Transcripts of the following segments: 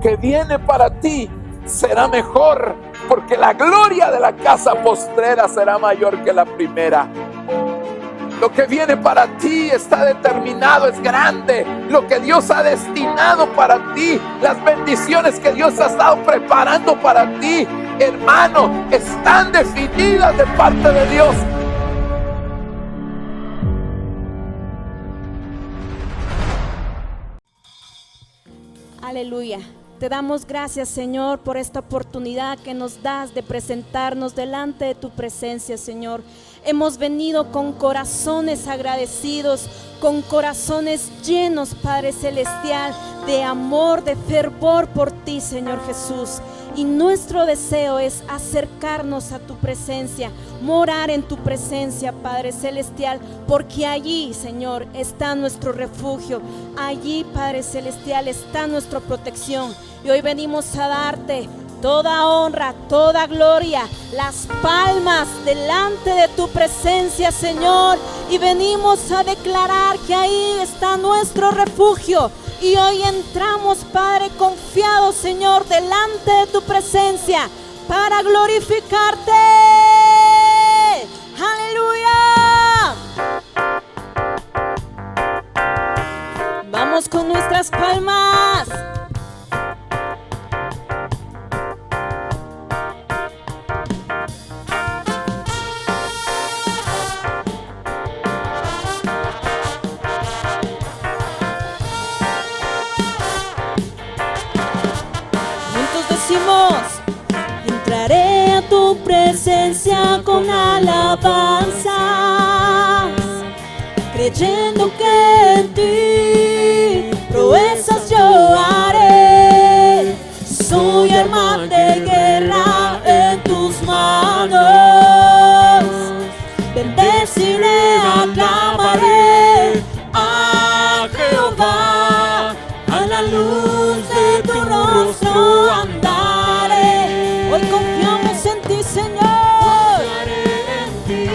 que viene para ti será mejor, porque la gloria de la casa postrera será mayor que la primera. Lo que viene para ti está determinado, es grande. Lo que Dios ha destinado para ti, las bendiciones que Dios ha estado preparando para ti, hermano, están definidas de parte de Dios. Aleluya. Te damos gracias, Señor, por esta oportunidad que nos das de presentarnos delante de tu presencia, Señor. Hemos venido con corazones agradecidos, con corazones llenos, Padre Celestial, de amor, de fervor por ti, Señor Jesús. Y nuestro deseo es acercarnos a tu presencia, morar en tu presencia, Padre Celestial, porque allí, Señor, está nuestro refugio. Allí, Padre Celestial, está nuestra protección. Y hoy venimos a darte toda honra, toda gloria, las palmas delante de tu presencia, Señor. Y venimos a declarar que ahí está nuestro refugio. Y hoy entramos, Padre, confiados, Señor, delante de tu presencia para glorificarte. ¡Aleluya! Vamos con nuestras palmas. Entraré a tu presencia con alabanzas, creyendo que en ti proezas yo haré. Soy arma de guerra en tus manos, bendeciré, aclamaré a Jehová, a la luz de tu rostro andaré. Hoy confiamos en ti, Señor. Confiaré en ti,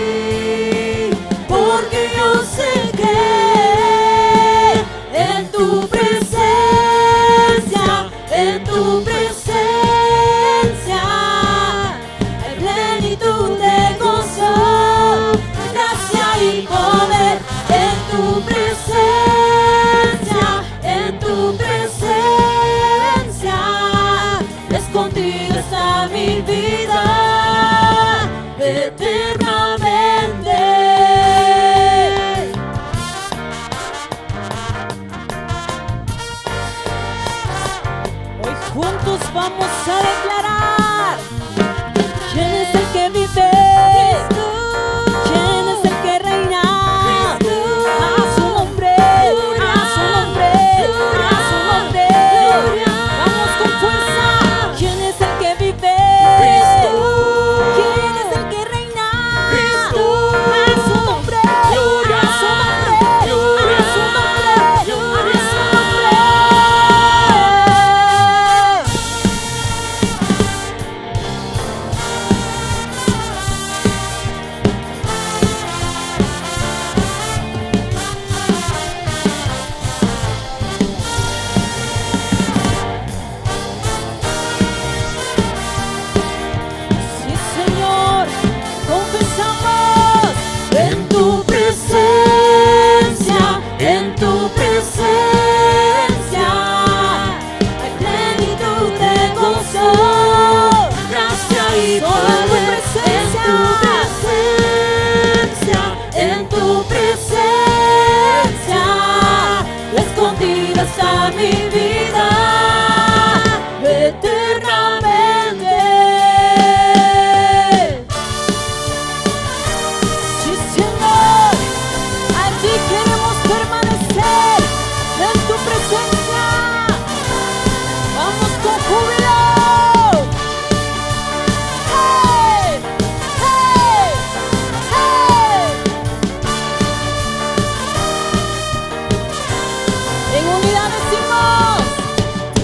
porque yo sé que en tu presencia hay plenitud de gozo, gracia y poder. En tu presencia, escondida está mi vida eternamente. Hoy juntos vamos a declarar: ¿quién es el que vive? Cristo. ¿Quién es el que reina? Cristo. A su nombre, a su nombre, a su nombre. Vamos con fuerza. ¿Quién es el que vive? Cristo. ¿Quién es el que reina? Cristo. A su nombre, a su nombre, a su nombre, a su nombre. Sí, Señor, confesamos en tu presencia hay plenitud de gozo, gracia y poder. En tu presencia, escondida está mi vida eternamente. Sí, Señor, allí queremos permanecer en tu presencia. Vamos con júbilo. ¡Hey! ¡Hey! ¡Hey! En unidad decimos: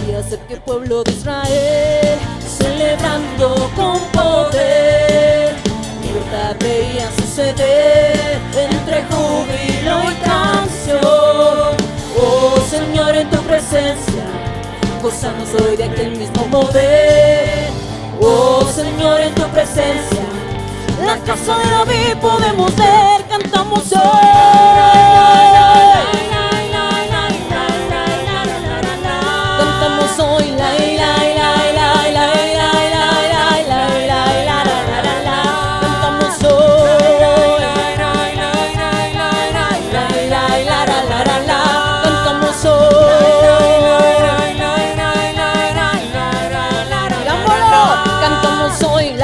días el que el pueblo de Israel, celebrando con poder, libertad veía suceder entre júbilo y canción. Oh Señor, en tu presencia gozamos soy de aquel mismo mover. Oh Señor, en tu presencia, la casa de David podemos ver, cantamos hoy. Cantamos hoy, la cantamos hoy, cantamos hoy, cantamos hoy,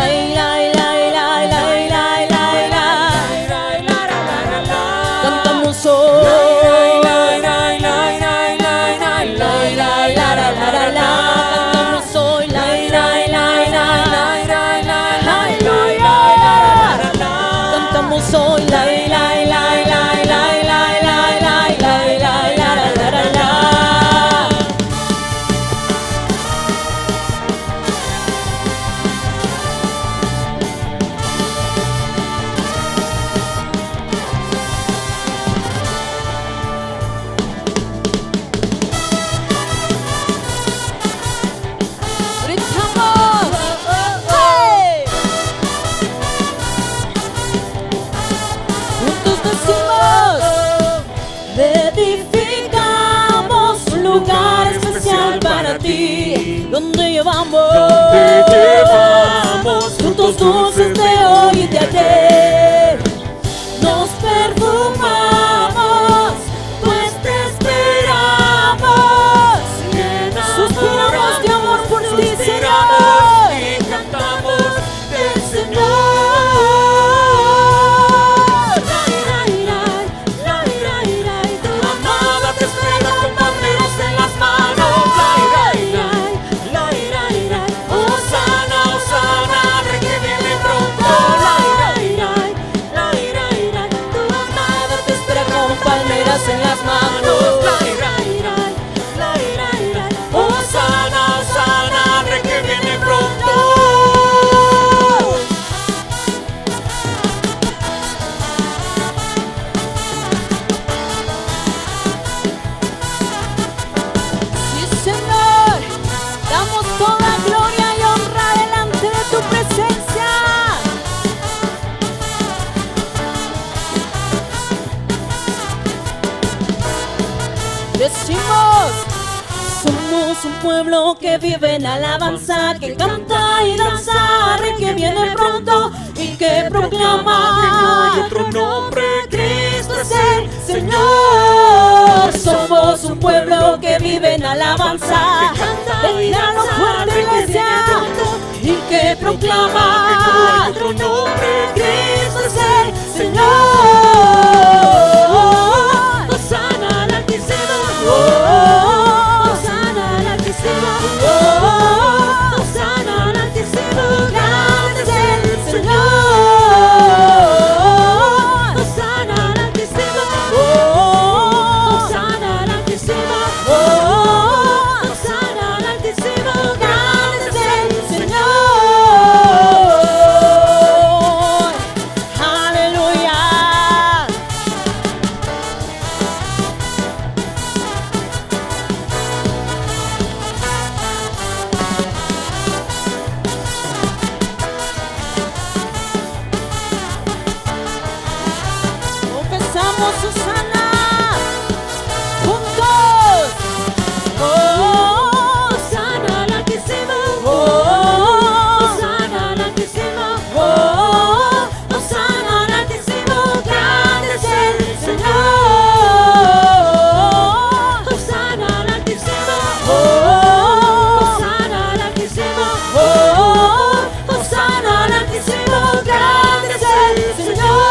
donde llevamos frutos dulces de hoy y de ayer. Nos perfumamos, pues te esperamos. Suspiramos de amor por ti, Señor, y cantamos del Señor. Tu amada te espera con palmeras en las manos. En las manos, Hosana, Hosana, Rey que viene pronto. Sí, Señor, damos toda gloria y honra delante de tu presencia. Decimos, somos un pueblo que vive en alabanza, que canta y danza, Rey que viene pronto y que proclama que no hay otro nombre, Cristo es el Señor. Somos un pueblo que vive en alabanza, que canta y danza, fuerte iglesia, y que proclama que no hay otro nombre, Cristo es el Señor. Hosana al Altísimo, Hosana al Altísimo, grande es el Señor. Hosana al Altísimo, Hosana al Altísimo, Hosana al Altísimo, grande es el Señor. Aleluya. Susana, juntos. Hosana al Altísimo, Hosana al Altísimo, Hosana al Altísimo, grande es el Señor. Hosana al Altísimo, Hosana al Altísimo, Hosana al Altísimo, grande es el Señor.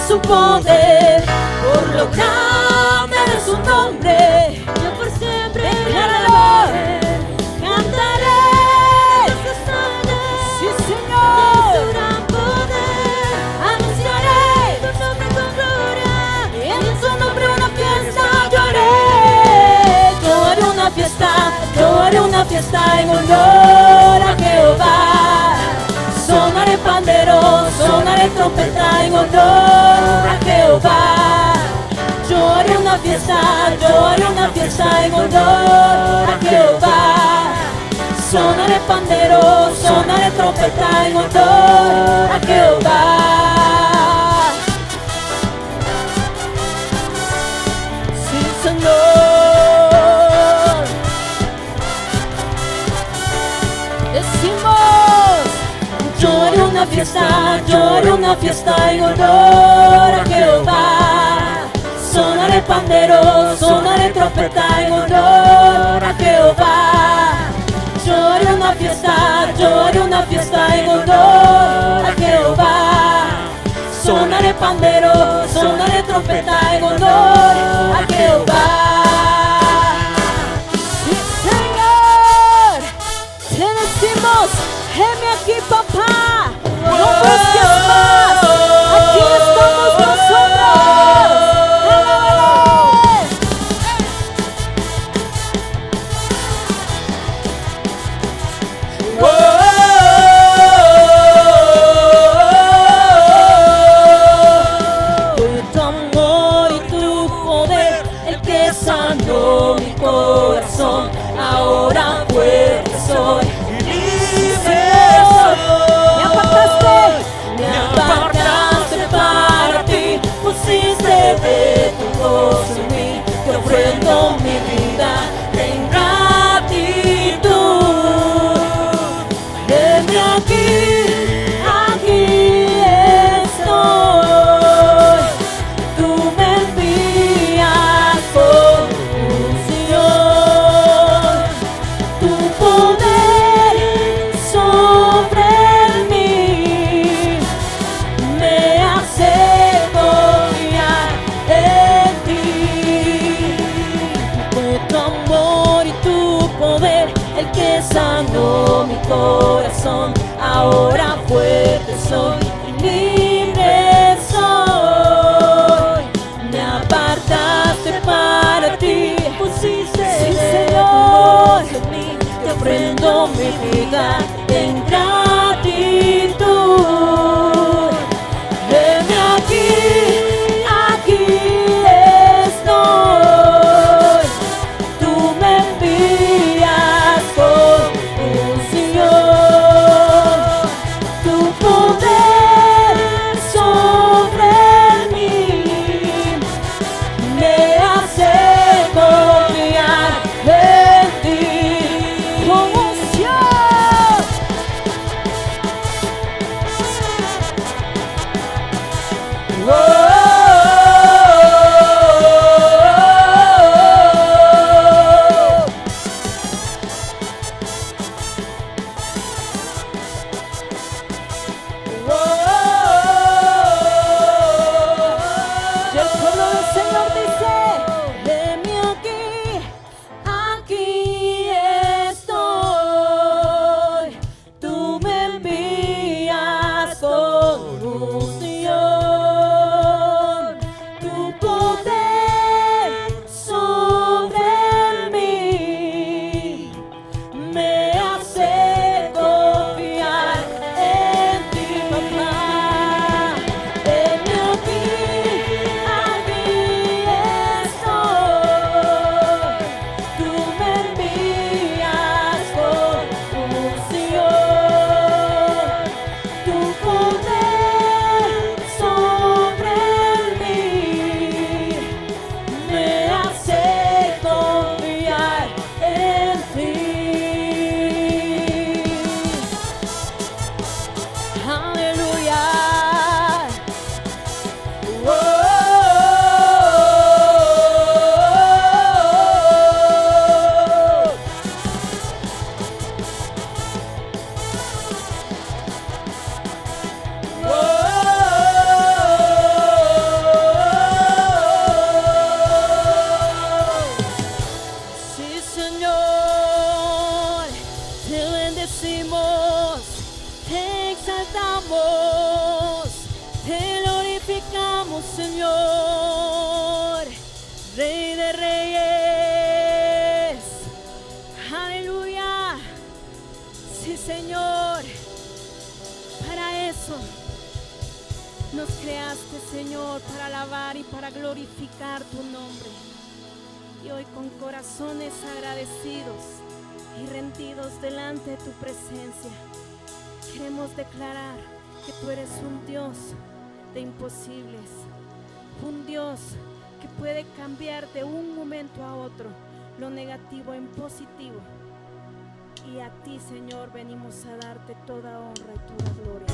Su poder, por lo grande de su nombre, yo por siempre declararé, cantaré. fiesta en honor a Jehová. Sonaré pandero, sonaré trompeta en honor a Jehová. Yo haré una fiesta en honor a Jehová. Sonaré pandero, sonaré trompeta en honor a Jehová. Sí, Señor. Decimos, yo haré una fiesta en honor a Jehová. Sonaré pandero, sonaré trompeta en honor a Jehová. Yo haré una fiesta en honor a Jehová. Sonaré pandero, sonaré trompeta en honor a Jehová. Sí, Señor, te decimos, heme aquí, papá, no busques más, aquí estamos nosotros. Ahora fuerte soy y libre soy. Me apartaste para ti, pusiste de tu gozo en mí. Te ofrendo mi vida en gratitud. Heme aquí, aquí estoy. Tú me envías con unción. Tu poder sobre mí me hace confiar en ti. Fue tu amor y tu poder el que sanó mi corazón. Ahora fuerte soy y libre soy. Me apartaste para ti, pusiste Señor en mí. Te ofrendo mi vida en gratitud. Heme aquí, aquí estoy. Tú me envías con unción. Tu poder sobre mí me hace confiar en ti. Con unción. Oh, oh, oh, oh. Y el pueblo del Señor dice, heme aquí, aquí estoy. Tú me envías con unción. Tu poder sobre mí me hace confiar en ti, papá. Heme aquí, aquí estoy. Tú me envías con unción. Tu poder sobre mí me hace confiar en ti. Aleluya. Oh, oh, oh, oh, oh. Sí, Señor, te bendecimos, te exaltamos, te glorificamos, Señor, Rey de Reyes. Aleluya. eso nos creaste, Señor, para alabar y para glorificar tu nombre. Y hoy con corazones agradecidos y rendidos delante de tu presencia, queremos declarar que tú eres un Dios de imposibles, un Dios que puede cambiar de un momento a otro lo negativo en positivo. Y a ti, Señor, venimos a darte toda honra y toda gloria.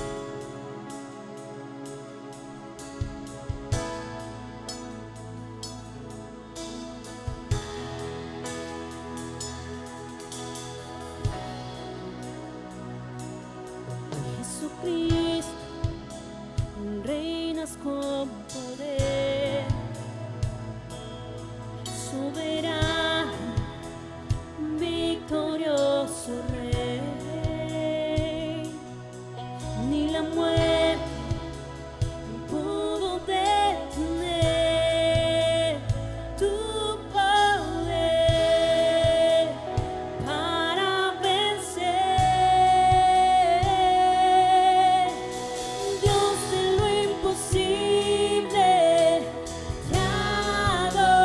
Jesucristo, reinas con poder, soberano, victorioso Rey. Ni la muerte pudo detener tu poder para vencer. Dios de lo imposible, te adoramos.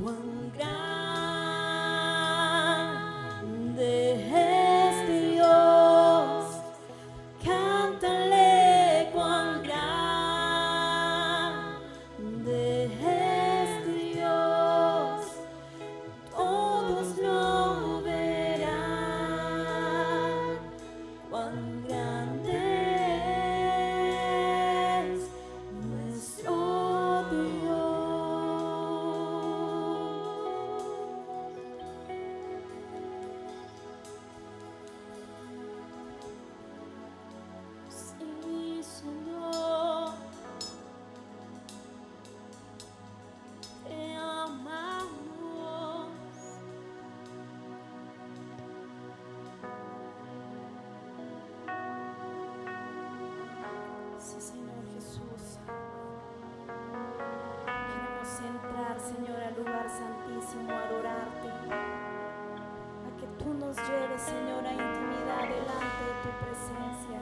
Cuán grande es Dios, cántale cuán grande es Dios, todos lo verán, cuán grande es nuestro Dios. Sí, Señor, te amamos. Sí, Señor Jesús. Queremos entrar, Señor, al lugar santísimo, a adorarte, a que tú nos lleves, Señor, a intimidad delante de tu presencia.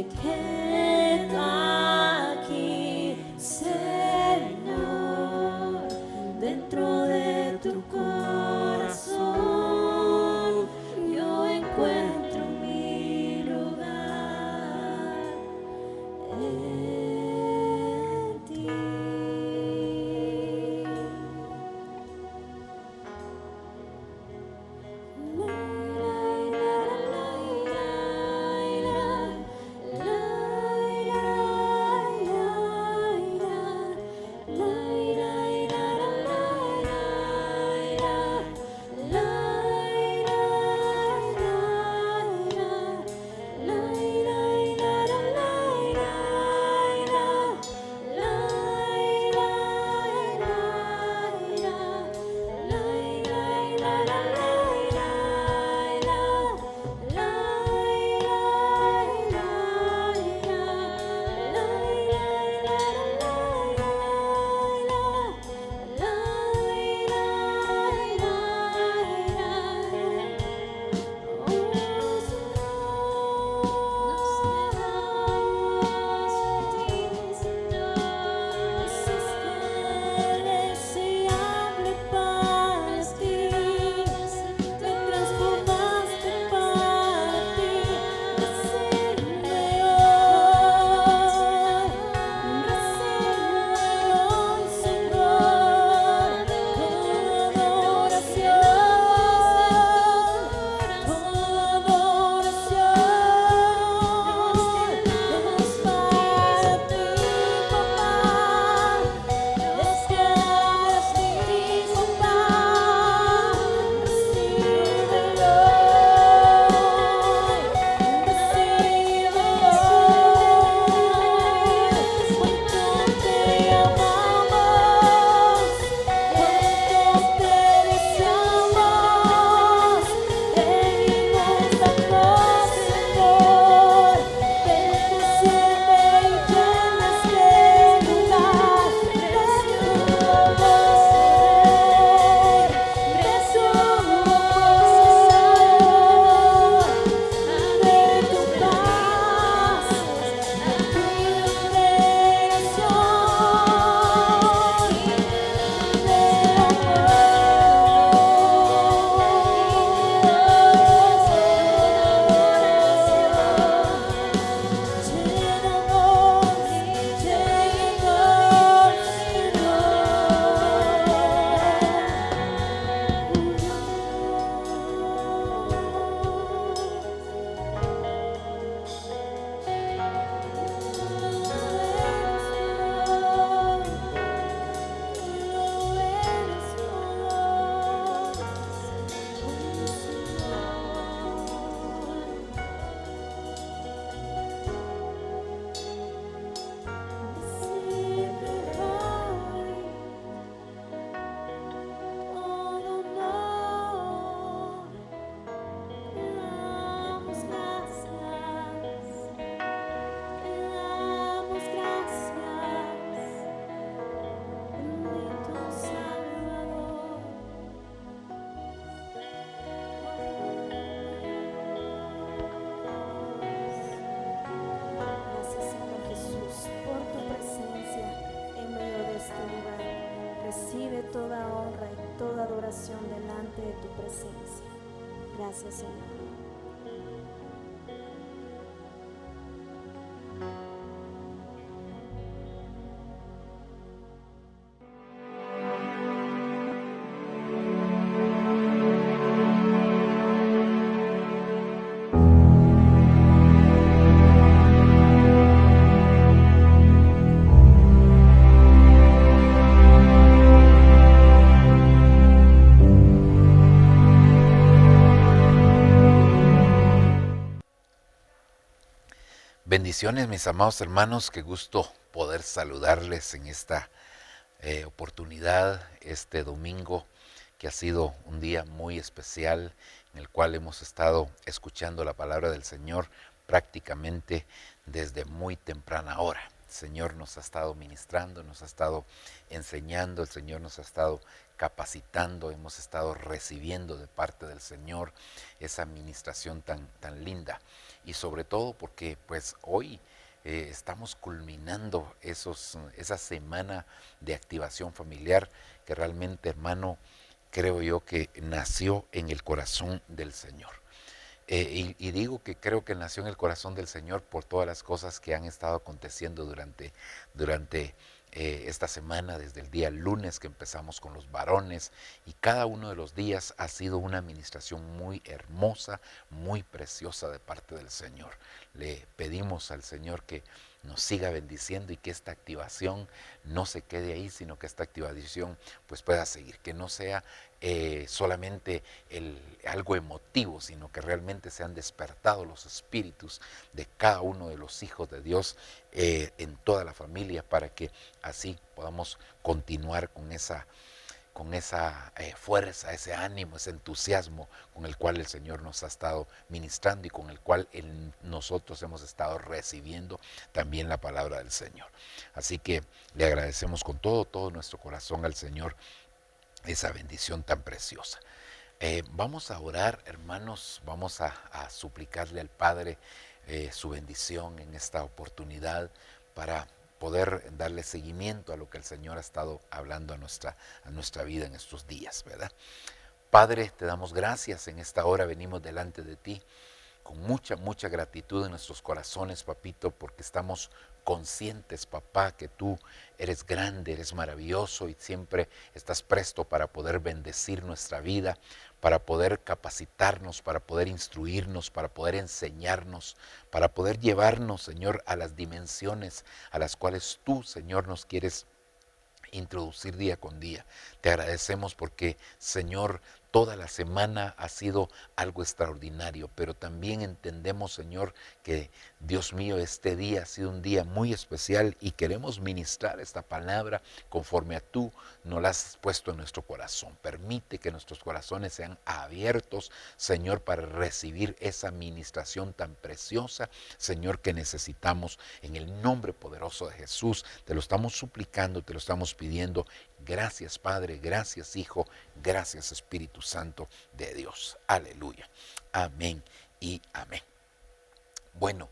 me quedo aquí, Señor, dentro de tu corazón. Yo encuentro mi lugar en ti. Toda honra y toda adoración delante de tu presencia. Gracias, Señor. Bendiciones, mis amados hermanos, qué gusto poder saludarles en esta oportunidad, este domingo, que ha sido un día muy especial, en el cual hemos estado escuchando la palabra del Señor prácticamente desde muy temprana hora. El Señor nos ha estado ministrando, nos ha estado enseñando, el Señor nos ha estado capacitando, hemos estado recibiendo de parte del Señor esa administración tan linda. y sobre todo porque pues hoy estamos culminando esa semana de activación familiar que realmente, hermano, creo yo que nació en el corazón del Señor. Y digo que creo que nació en el corazón del Señor por todas las cosas que han estado aconteciendo durante esta semana, desde el día lunes que empezamos con los varones, y cada uno de los días ha sido una administración muy hermosa, muy preciosa de parte del Señor. Le pedimos al Señor que nos siga bendiciendo y que esta activación no se quede ahí, sino que esta activación pues pueda seguir, que no sea solamente algo emotivo, sino que realmente se han despertado los espíritus de cada uno de los hijos de Dios en toda la familia, para que así podamos continuar con esa fuerza, ese ánimo, ese entusiasmo con el cual el Señor nos ha estado ministrando y con el cual nosotros hemos estado recibiendo también la palabra del Señor. Así que le agradecemos con todo nuestro corazón al Señor esa bendición tan preciosa. Vamos a orar, hermanos, vamos a suplicarle al Padre su bendición en esta oportunidad para poder darle seguimiento a lo que el Señor ha estado hablando a nuestra vida en estos días, ¿verdad? Padre, te damos gracias, en esta hora venimos delante de ti con mucha gratitud en nuestros corazones, papito, porque estamos conscientes, papá, que tú eres grande, eres maravilloso y siempre estás presto para poder bendecir nuestra vida, para poder capacitarnos, para poder instruirnos, para poder enseñarnos, para poder llevarnos, Señor, a las dimensiones a las cuales tú, Señor, nos quieres introducir día con día. Te agradecemos porque, Señor, toda la semana ha sido algo extraordinario, pero también entendemos, Señor, que, Dios mío, este día ha sido un día muy especial y queremos ministrar esta palabra conforme a tú nos la has puesto en nuestro corazón. Permite que nuestros corazones sean abiertos, Señor, para recibir esa ministración tan preciosa, Señor, que necesitamos. En el nombre poderoso de Jesús, te lo estamos suplicando, te lo estamos pidiendo. Gracias, Padre, gracias, Hijo, gracias, Espíritu Santo de Dios. Aleluya. Amén y amén. Bueno,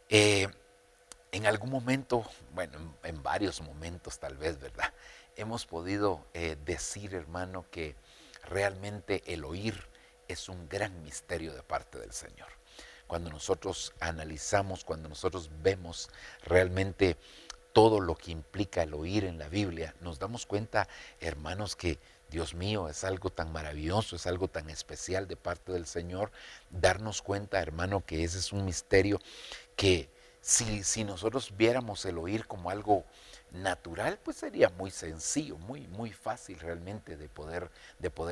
en algún momento, bueno, en varios momentos tal vez, ¿verdad? Hemos podido decir, hermano, que realmente el oír es un gran misterio de parte del Señor. Cuando nosotros analizamos, cuando nosotros vemos realmente todo lo que implica el oír en la Biblia, nos damos cuenta, hermanos, que Dios mío, es algo tan maravilloso, es algo tan especial de parte del Señor, darnos cuenta, hermano, que ese es un misterio que si nosotros viéramos el oír como algo natural, pues sería muy sencillo, muy fácil realmente de poder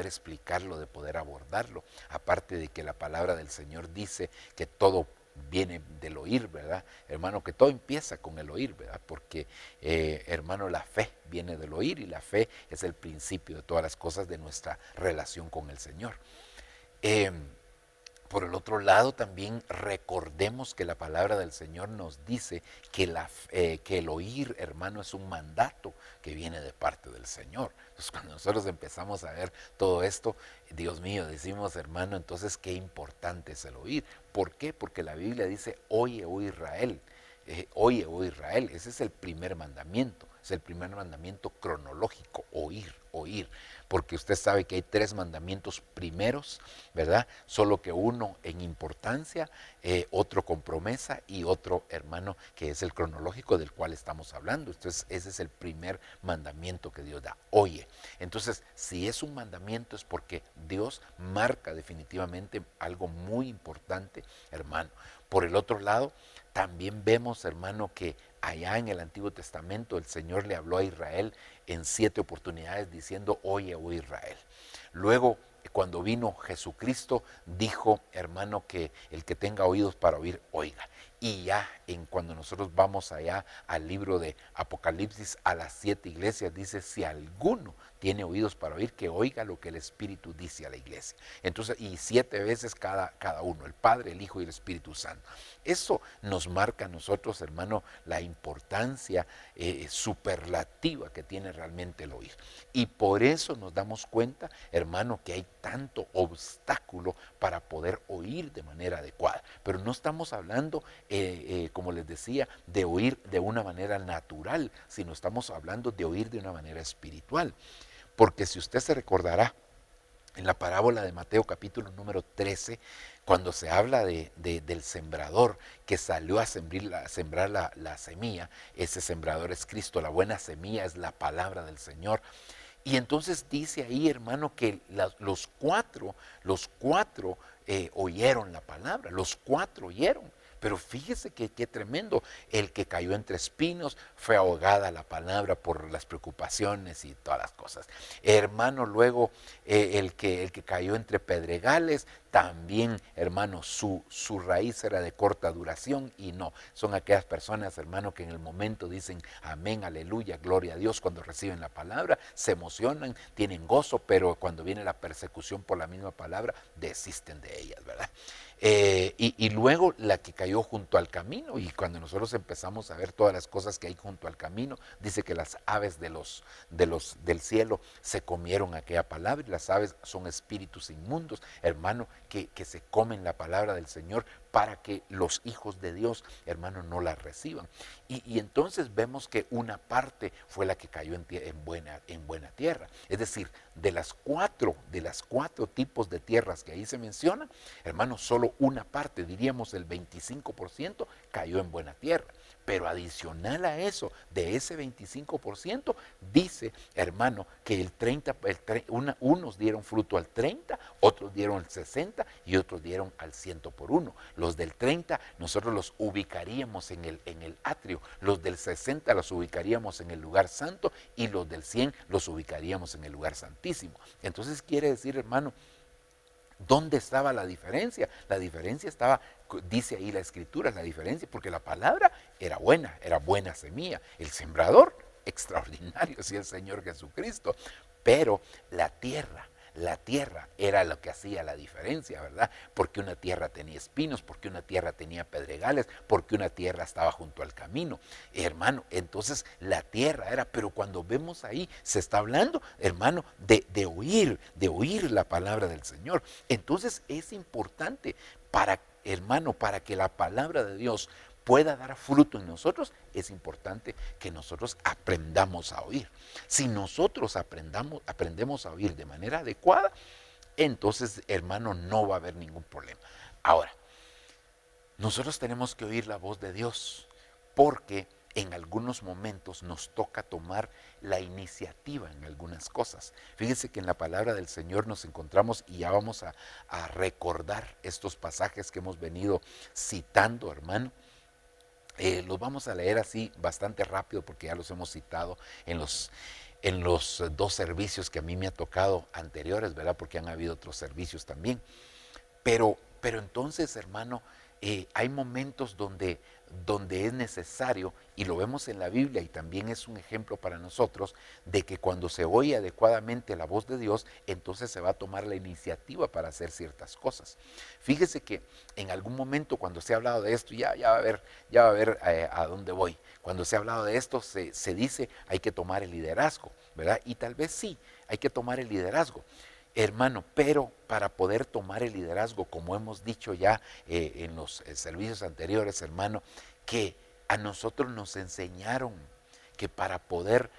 explicarlo, de poder abordarlo. Aparte de que la palabra del Señor dice que todo viene del oír, ¿verdad? Hermano, que todo empieza con el oír, ¿verdad? Porque, hermano, la fe viene del oír y la fe es el principio de todas las cosas de nuestra relación con el Señor. Por el otro lado, también recordemos que la palabra del Señor nos dice que el oír, hermano, es un mandato que viene de parte del Señor. Entonces, cuando nosotros empezamos a ver todo esto, Dios mío, decimos, hermano, entonces qué importante es el oír. ¿Por qué? Porque la Biblia dice, oye, oh Israel. Oye, oh Israel. Ese es el primer mandamiento. Es el primer mandamiento cronológico, oír. Porque usted sabe que hay 3 mandamientos primeros, ¿verdad? Solo que uno en importancia, otro con promesa y otro, hermano, que es el cronológico del cual estamos hablando. Entonces, ese es el primer mandamiento que Dios da. Oye. Entonces, si es un mandamiento es porque Dios marca definitivamente algo muy importante, hermano. Por el otro lado, también vemos, hermano, que allá en el Antiguo Testamento el Señor le habló a Israel en 7 oportunidades diciendo, oye, oh Israel. Luego, cuando vino Jesucristo, dijo, hermano, que el que tenga oídos para oír, oiga. Y ya cuando nosotros vamos allá al libro de Apocalipsis, a las 7 iglesias, dice: si alguno tiene oídos para oír, que oiga lo que el Espíritu dice a la iglesia. Entonces, y 7 veces cada uno, el Padre, el Hijo y el Espíritu Santo. Eso nos marca a nosotros, hermano, la importancia superlativa que tiene realmente el oír. Y por eso nos damos cuenta, hermano, que hay tanto obstáculo para poder oír de manera adecuada. Pero no estamos hablando, como les decía, de oír de una manera natural, sino estamos hablando de oír de una manera espiritual. Porque si usted se recordará, en la parábola de Mateo capítulo número 13, cuando se habla del sembrador que salió a sembrar la semilla, ese sembrador es Cristo, la buena semilla es la palabra del Señor. Y entonces dice ahí, hermano, que los cuatro oyeron la palabra, los 4 oyeron. Pero fíjese que qué tremendo, el que cayó entre espinos fue ahogada la palabra por las preocupaciones y todas las cosas. Hermano, luego el que cayó entre pedregales, también, hermano, su raíz era de corta duración, y no, son aquellas personas, hermano, que en el momento dicen amén, aleluya, gloria a Dios, cuando reciben la palabra, se emocionan, tienen gozo, pero cuando viene la persecución por la misma palabra, desisten de ellas, ¿verdad? Y luego la que cayó junto al camino, y cuando nosotros empezamos a ver todas las cosas que hay junto al camino, dice que las aves del cielo se comieron aquella palabra, y las aves son espíritus inmundos, hermano, que se comen la palabra del Señor para que los hijos de Dios, hermano, no la reciban. Y entonces vemos que una parte fue la que cayó en buena tierra. Es decir, de las cuatro tipos de tierras que ahí se mencionan, hermano, solo una parte, diríamos el 25%, cayó en buena tierra. Pero adicional a eso, de ese 25%, dice, hermano, que unos dieron fruto al 30, otros dieron al 60 y otros dieron al 100 por uno. Los del 30 nosotros los ubicaríamos en el atrio, los del 60 los ubicaríamos en el lugar santo, y los del 100 los ubicaríamos en el lugar santísimo. Entonces quiere decir, hermano, ¿dónde estaba la diferencia? La diferencia estaba, dice ahí la Escritura, la diferencia, porque la palabra era buena semilla. El sembrador, extraordinario, sí, el Señor Jesucristo. Pero la tierra era lo que hacía la diferencia, ¿verdad? Porque una tierra tenía espinos, porque una tierra tenía pedregales, porque una tierra estaba junto al camino. Hermano, entonces la tierra era, pero cuando vemos ahí, se está hablando, hermano, de oír la palabra del Señor. Entonces es importante hermano, para que la palabra de Dios pueda dar fruto en nosotros, es importante que nosotros aprendamos a oír. Si nosotros aprendemos a oír de manera adecuada, entonces, hermano, no va a haber ningún problema. Ahora, nosotros tenemos que oír la voz de Dios, porque en algunos momentos nos toca tomar la iniciativa en algunas cosas. Fíjense que en la palabra del Señor nos encontramos, y ya vamos a recordar estos pasajes que hemos venido citando, hermano. Los vamos a leer así bastante rápido, porque ya los hemos citado en los 2 servicios que a mí me ha tocado anteriores, ¿verdad? Porque han habido otros servicios también. Pero entonces, hermano, hay momentos donde es necesario, y lo vemos en la Biblia, y también es un ejemplo para nosotros, de que cuando se oye adecuadamente la voz de Dios, entonces se va a tomar la iniciativa para hacer ciertas cosas. Fíjese que en algún momento, cuando se ha hablado de esto, ya va a ver a dónde voy. Cuando se ha hablado de esto, se dice, hay que tomar el liderazgo, ¿verdad? Y tal vez sí, hay que tomar el liderazgo, hermano, pero para poder tomar el liderazgo, como hemos dicho ya en los servicios anteriores, hermano, que a nosotros nos enseñaron que para poder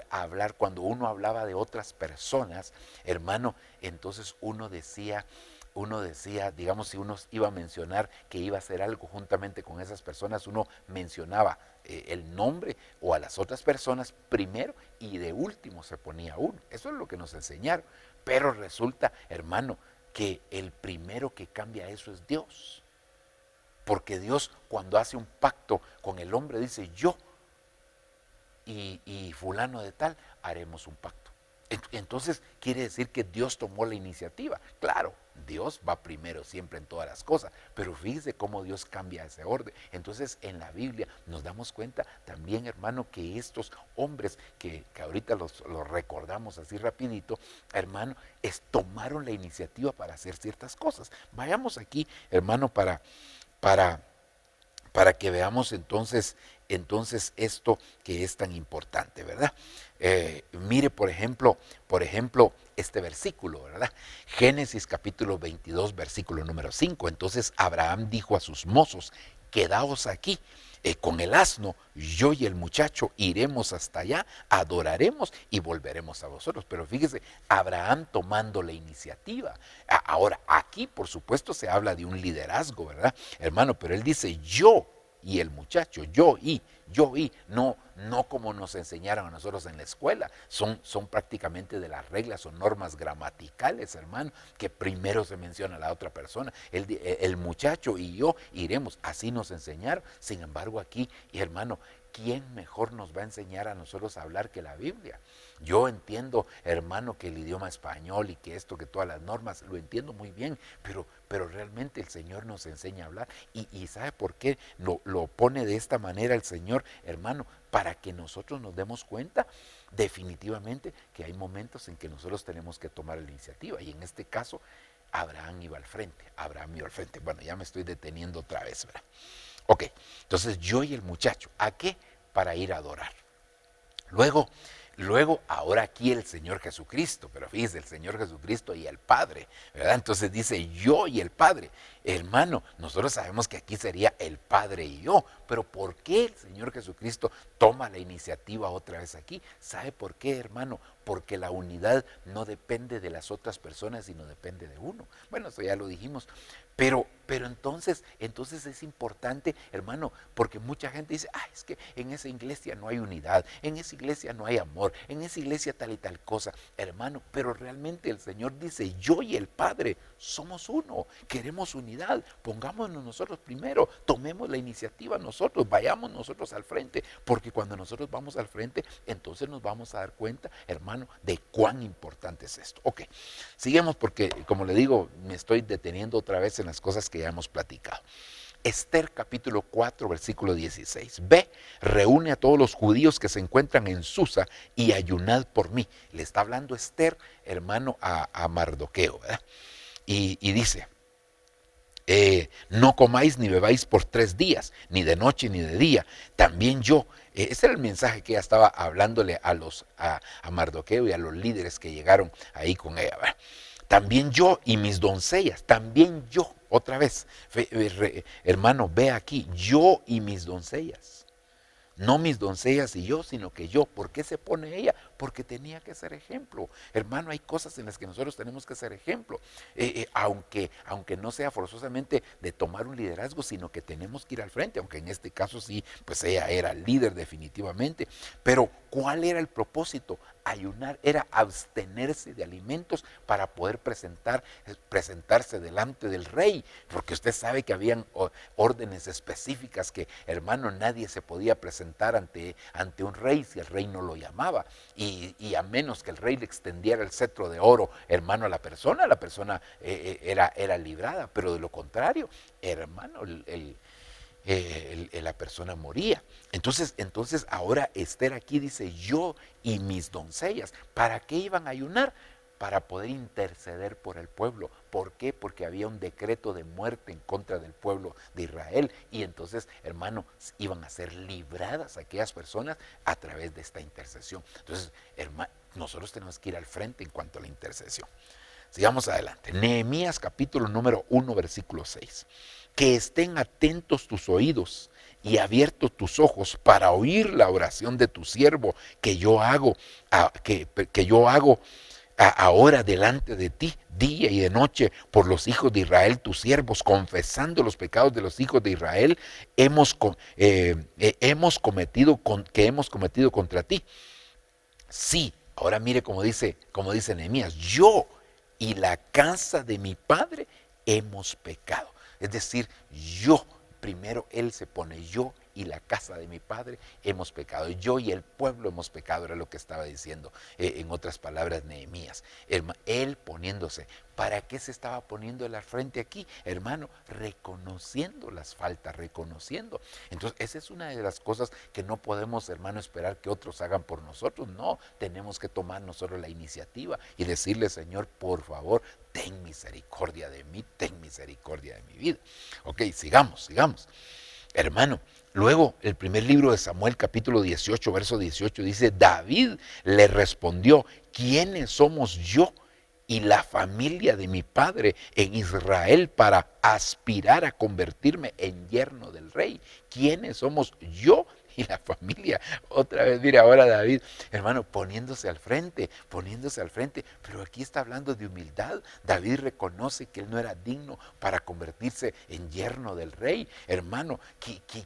hablar, cuando uno hablaba de otras personas, hermano, entonces uno decía, digamos, si uno iba a mencionar que iba a hacer algo juntamente con esas personas, uno mencionaba el nombre o a las otras personas primero, y de último se ponía uno. Eso es lo que nos enseñaron. Pero resulta, hermano, que el primero que cambia eso es Dios. Porque Dios, cuando hace un pacto con el hombre, dice: yo y fulano de tal haremos un pacto. Entonces quiere decir que Dios tomó la iniciativa. Claro, Dios va primero siempre en todas las cosas, pero fíjese cómo Dios cambia ese orden. Entonces en la Biblia nos damos cuenta también, hermano, que estos hombres que ahorita los recordamos así rapidito, hermano, tomaron la iniciativa para hacer ciertas cosas. Vayamos aquí, hermano, para que veamos entonces esto que es tan importante, ¿verdad? Mire, por ejemplo, este versículo, ¿verdad? Génesis capítulo 22, versículo número 5. Entonces Abraham dijo a sus mozos: quedaos aquí con el asno, yo y el muchacho iremos hasta allá, adoraremos y volveremos a vosotros. Pero fíjese, Abraham tomando la iniciativa. Ahora, aquí por supuesto se habla de un liderazgo, ¿verdad, hermano? Pero él dice yo y el muchacho, yo y, no como nos enseñaron a nosotros en la escuela, son prácticamente de las reglas o normas gramaticales, hermano, que primero se menciona a la otra persona, el muchacho y yo iremos, así nos enseñaron. Sin embargo aquí, hermano, ¿quién mejor nos va a enseñar a nosotros a hablar que la Biblia? Yo entiendo, hermano, que el idioma español y que todas las normas, lo entiendo muy bien, pero realmente el Señor nos enseña a hablar. Y ¿sabe por qué lo pone de esta manera el Señor, hermano? Para que nosotros nos demos cuenta definitivamente que hay momentos en que nosotros tenemos que tomar la iniciativa. Y en este caso, Abraham iba al frente. Bueno, ya me estoy deteniendo otra vez, ¿verdad? Ok, entonces yo y el muchacho, ¿a qué? Para ir a adorar. Luego, ahora aquí el Señor Jesucristo, pero fíjese, el Señor Jesucristo y el Padre, ¿verdad? Entonces dice yo y el Padre. Hermano, nosotros sabemos que aquí sería el Padre y yo, pero ¿por qué el Señor Jesucristo toma la iniciativa otra vez aquí? ¿Sabe por qué, hermano? Porque la unidad no depende de las otras personas, sino depende de uno. Bueno, eso ya lo dijimos, pero entonces es importante, hermano, porque mucha gente dice, es que en esa iglesia no hay unidad, en esa iglesia no hay amor, en esa iglesia tal y tal cosa, hermano, pero realmente el Señor dice, yo y el Padre somos uno, queremos unidad, pongámonos nosotros primero, tomemos la iniciativa nosotros, vayamos nosotros al frente, porque cuando nosotros vamos al frente, entonces nos vamos a dar cuenta, hermano, de cuán importante es esto. Ok, sigamos porque, como le digo, me estoy deteniendo otra vez en las cosas que ya hemos platicado. Esther capítulo 4 versículo 16. Ve, reúne a todos los judíos que se encuentran en Susa y ayunad por mí. Le está hablando Esther, hermano, a Mardoqueo, ¿verdad? Y dice, no comáis ni bebáis por 3 días, ni de noche ni de día. También yo, ese era el mensaje que ella estaba hablándole a Mardoqueo y a los líderes que llegaron ahí con ella, ¿verdad? También yo y mis doncellas, también yo, otra vez, hermano, ve aquí, yo y mis doncellas. No mis doncellas y yo, sino que yo. ¿Por qué se pone ella? Porque tenía que ser ejemplo. Hermano, hay cosas en las que nosotros tenemos que ser ejemplo. Aunque no sea forzosamente de tomar un liderazgo, sino que tenemos que ir al frente. Aunque en este caso sí, pues ella era líder definitivamente. Pero ¿cuál era el propósito? Ayunar era abstenerse de alimentos para poder presentarse delante del rey, porque usted sabe que habían órdenes específicas que, hermano, nadie se podía presentar ante un rey si el rey no lo llamaba, y a menos que el rey le extendiera el cetro de oro, hermano, a la persona era librada, pero de lo contrario, hermano, la persona moría. Entonces ahora Esther aquí dice yo y mis doncellas. ¿Para qué iban a ayunar? Para poder interceder por el pueblo. ¿Por qué? Porque había un decreto de muerte en contra del pueblo de Israel, y entonces, hermano, iban a ser libradas aquellas personas a través de esta intercesión. Entonces, hermano, nosotros tenemos que ir al frente en cuanto a la intercesión. Sigamos adelante. Nehemías capítulo número 1 versículo 6. Que estén atentos tus oídos y abiertos tus ojos para oír la oración de tu siervo que yo hago ahora delante de ti, día y de noche, por los hijos de Israel, tus siervos, confesando los pecados de los hijos de Israel, hemos cometido contra ti. Sí, ahora mire como dice Nehemías, yo y la casa de mi padre hemos pecado. Es decir, yo primero él se pone: yo y la casa de mi padre hemos pecado, yo y el pueblo hemos pecado, era lo que estaba diciendo, en otras palabras, Nehemías. Él poniéndose. ¿Para qué se estaba poniendo él al frente aquí, hermano? Reconociendo las faltas, reconociendo. Entonces, esa es una de las cosas que no podemos, hermano, esperar que otros hagan por nosotros. No, tenemos que tomar nosotros la iniciativa y decirle: Señor, por favor, ten misericordia de mí, ten misericordia de mi vida. Ok, sigamos. Hermano, luego el primer libro de Samuel, capítulo 18, verso 18, dice: David le respondió: ¿quiénes somos yo y la familia de mi padre en Israel para aspirar a convertirme en yerno del rey? ¿Quiénes somos yo y la familia? Otra vez, mire ahora David, hermano, poniéndose al frente, pero aquí está hablando de humildad. David reconoce que él no era digno para convertirse en yerno del rey. Hermano,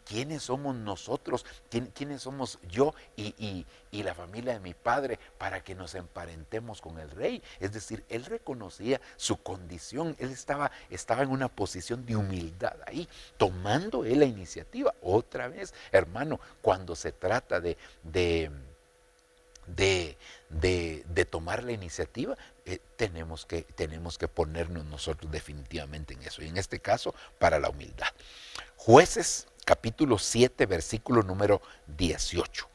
¿quiénes somos nosotros? ¿Quiénes somos yo y la familia de mi padre para que nos emparentemos con el rey? Es decir, él reconocía su condición, él estaba en una posición de humildad ahí, tomando él la iniciativa. Otra vez, hermano, cuando se trata de tomar la iniciativa, tenemos que ponernos nosotros definitivamente en eso, y en este caso para la humildad. Jueces capítulo 7 versículo número 18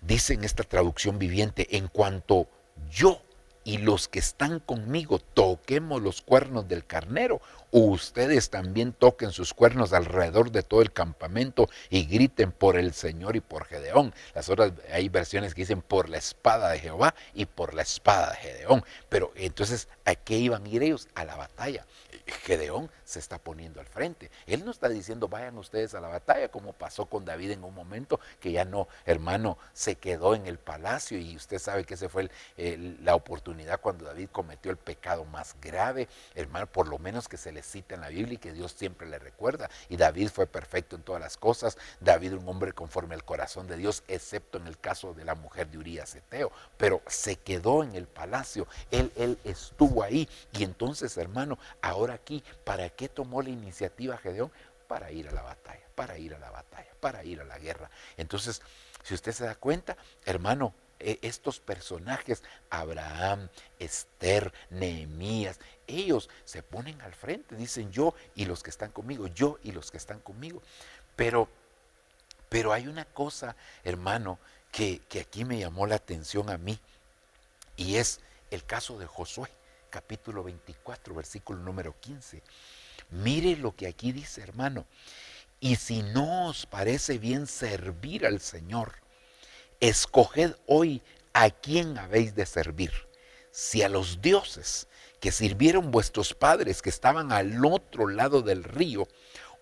dice en esta traducción viviente: en cuanto yo y los que están conmigo toquemos los cuernos del carnero, ustedes también toquen sus cuernos alrededor de todo el campamento y griten por el Señor y por Gedeón. Las otras, hay versiones que dicen por la espada de Jehová y por la espada de Gedeón. Pero entonces, ¿a qué iban a ir ellos? A la batalla. Gedeón se está poniendo al frente. Él no está diciendo: vayan ustedes a la batalla, como pasó con David en un momento, que ya no, hermano, se quedó en el palacio, y usted sabe que esa fue la oportunidad cuando David cometió el pecado más grave, hermano, por lo menos que se le cita en la Biblia y que Dios siempre le recuerda. Y David fue perfecto en todas las cosas. David, un hombre conforme al corazón de Dios, excepto en el caso de la mujer de Urías Eteo, pero se quedó en el palacio. Él estuvo ahí. Y entonces, hermano, ahora aquí, ¿para qué tomó la iniciativa Gedeón? Para ir a la batalla, para ir a la guerra. Entonces, si usted se da cuenta, hermano, estos personajes, Abraham, Esther, Nehemías, ellos se ponen al frente, dicen: yo y los que están conmigo, yo y los que están conmigo. Pero hay una cosa, hermano, que aquí me llamó la atención a mí, y es el caso de Josué, capítulo 24, versículo número 15. Mire lo que aquí dice, hermano: y si no os parece bien servir al Señor, escoged hoy a quién habéis de servir, si a los dioses que sirvieron vuestros padres que estaban al otro lado del río,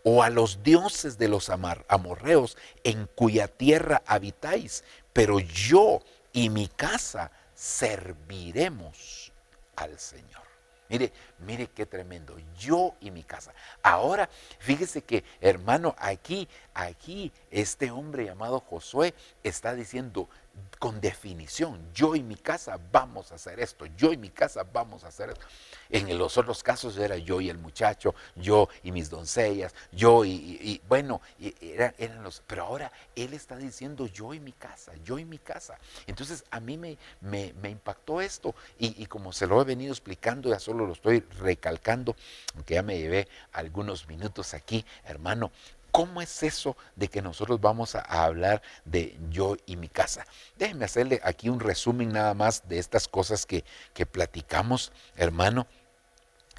o a los dioses de los amorreos en cuya tierra habitáis, pero yo y mi casa serviremos al Señor. Mire qué tremendo, yo y mi casa. Ahora, fíjese que, hermano, aquí este hombre llamado Josué está diciendo con definición: yo y mi casa vamos a hacer esto, yo y mi casa vamos a hacer esto. En los otros casos era yo y el muchacho, yo y mis doncellas, yo eran los, pero ahora él está diciendo: yo y mi casa, yo y mi casa. Entonces a mí me impactó esto, y como se lo he venido explicando, ya solo lo estoy recalcando, aunque ya me llevé algunos minutos aquí, hermano. ¿Cómo es eso de que nosotros vamos a hablar de yo y mi casa? Déjenme hacerle aquí un resumen nada más de estas cosas que platicamos, hermano.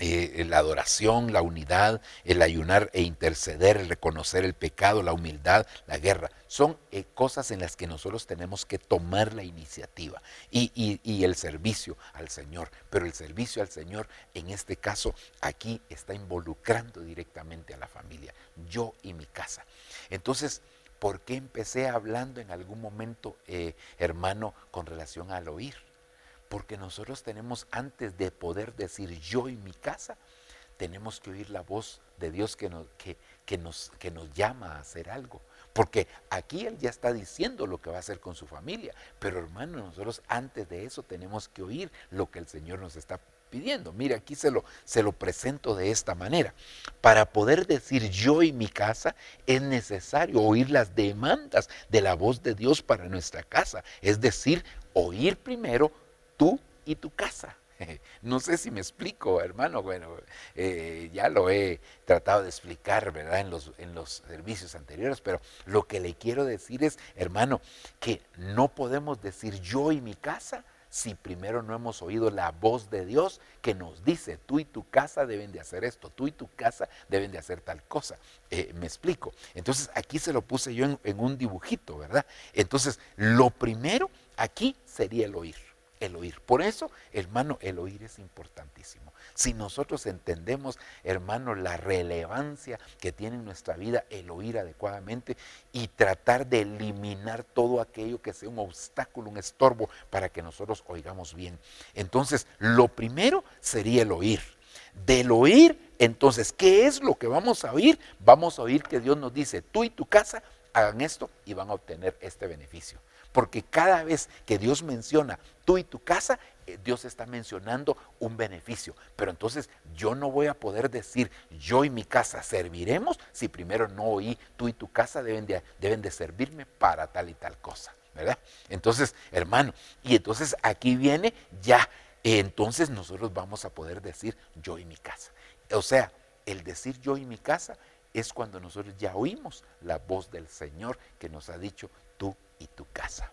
La adoración, la unidad, el ayunar e interceder, el reconocer el pecado, la humildad, la guerra. Son cosas en las que nosotros tenemos que tomar la iniciativa, y el servicio al Señor. Pero el servicio al Señor, en este caso, aquí está involucrando directamente a la familia, yo y mi casa. Entonces, ¿por qué empecé hablando en algún momento, hermano, con relación al oír? Porque nosotros tenemos, antes de poder decir yo y mi casa, tenemos que oír la voz de Dios que nos llama a hacer algo. Porque aquí Él ya está diciendo lo que va a hacer con su familia. Pero, hermano, nosotros antes de eso tenemos que oír lo que el Señor nos está pidiendo. Mire, aquí se lo presento de esta manera. Para poder decir yo y mi casa, es necesario oír las demandas de la voz de Dios para nuestra casa. Es decir, oír primero tú y tu casa. No sé si me explico, hermano. Bueno, ya lo he tratado de explicar, ¿verdad? En los servicios anteriores, pero lo que le quiero decir es, hermano, que no podemos decir yo y mi casa si primero no hemos oído la voz de Dios que nos dice, tú y tu casa deben de hacer esto, tú y tu casa deben de hacer tal cosa. Me explico. Entonces aquí se lo puse yo en un dibujito, ¿verdad? Entonces lo primero aquí sería el oír. El oír. Por eso, hermano, el oír es importantísimo. Si nosotros entendemos, hermano, la relevancia que tiene en nuestra vida el oír adecuadamente y tratar de eliminar todo aquello que sea un obstáculo, un estorbo para que nosotros oigamos bien. Entonces, lo primero sería el oír. Del oír, entonces, ¿qué es lo que vamos a oír? Vamos a oír que Dios nos dice, tú y tu casa hagan esto y van a obtener este beneficio. Porque cada vez que Dios menciona tú y tu casa, Dios está mencionando un beneficio. Pero entonces yo no voy a poder decir yo y mi casa serviremos si primero no oí tú y tu casa deben de servirme para tal y tal cosa, ¿verdad? Entonces, hermano, y entonces aquí viene ya, entonces nosotros vamos a poder decir yo y mi casa. O sea, el decir yo y mi casa es cuando nosotros ya oímos la voz del Señor que nos ha dicho tú y tu casa.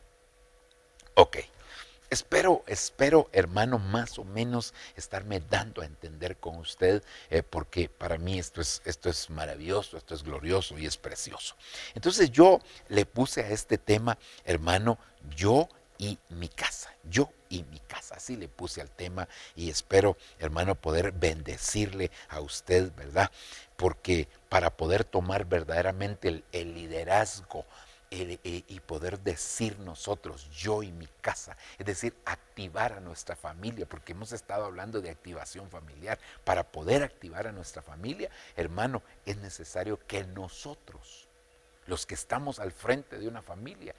Ok, espero, hermano, más o menos estarme dando a entender con usted, porque para mí esto es maravilloso, esto es glorioso y es precioso. Entonces yo le puse a este tema, hermano, yo y mi casa, yo y mi casa, así le puse al tema y espero, hermano, poder bendecirle a usted, ¿verdad? Porque para poder tomar verdaderamente el liderazgo y poder decir nosotros, yo y mi casa, es decir, activar a nuestra familia, porque hemos estado hablando de activación familiar. Para poder activar a nuestra familia, hermano, es necesario que nosotros, los que estamos al frente de una familia,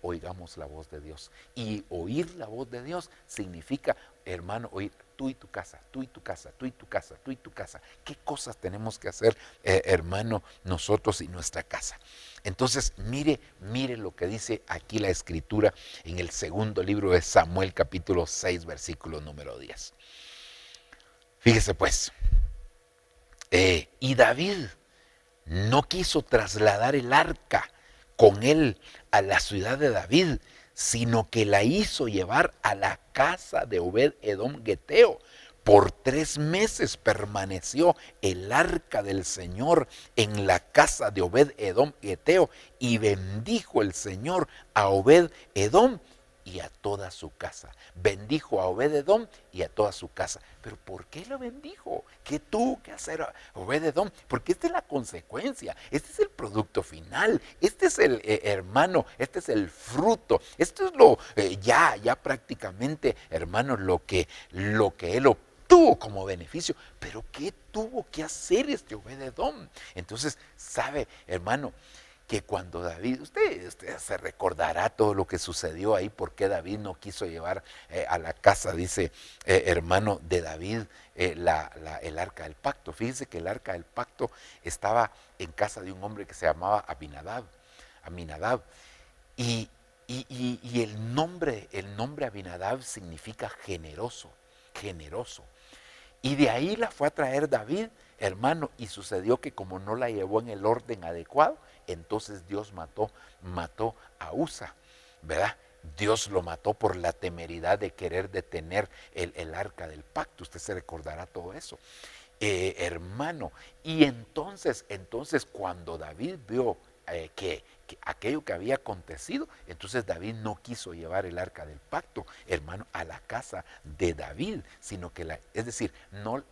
oigamos la voz de Dios. Y oír la voz de Dios significa, hermano, oír tú y tu casa, tú y tu casa, tú y tu casa, tú y tu casa. ¿Qué cosas tenemos que hacer, hermano, nosotros y nuestra casa? Entonces, mire lo que dice aquí la Escritura en el segundo libro de Samuel, capítulo 6, versículo número 10. Fíjese pues, y David no quiso trasladar el arca con él a la ciudad de David, sino que la hizo llevar a la casa de Obed-Edom Geteo. Por 3 meses permaneció el arca del Señor en la casa de Obed-Edom Geteo, y bendijo el Señor a Obed-Edom y a toda su casa. Bendijo a Obed-Edom y a toda su casa. ¿Pero por qué lo bendijo? ¿Qué tuvo que hacer Obed-Edom? Porque esta es la consecuencia, este es el producto final, este es el hermano, este es el fruto, esto es lo ya prácticamente, hermano, lo que él obtuvo como beneficio. Pero ¿qué tuvo que hacer este Obed-Edom? Entonces, sabe, hermano, que cuando David, usted se recordará todo lo que sucedió ahí, porque David no quiso llevar a la casa, dice, hermano, de David, el arca del pacto. Fíjense que el arca del pacto estaba en casa de un hombre que se llamaba Aminadab. Y el nombre Aminadab significa generoso. Y de ahí la fue a traer David, hermano, y sucedió que como no la llevó en el orden adecuado, entonces Dios mató a Usa, ¿verdad? Dios lo mató por la temeridad de querer detener el arca del pacto. Usted se recordará todo eso, hermano. Y entonces cuando David vio que aquello que había acontecido, entonces David no quiso llevar el arca del pacto, hermano, a la casa de David, sino que no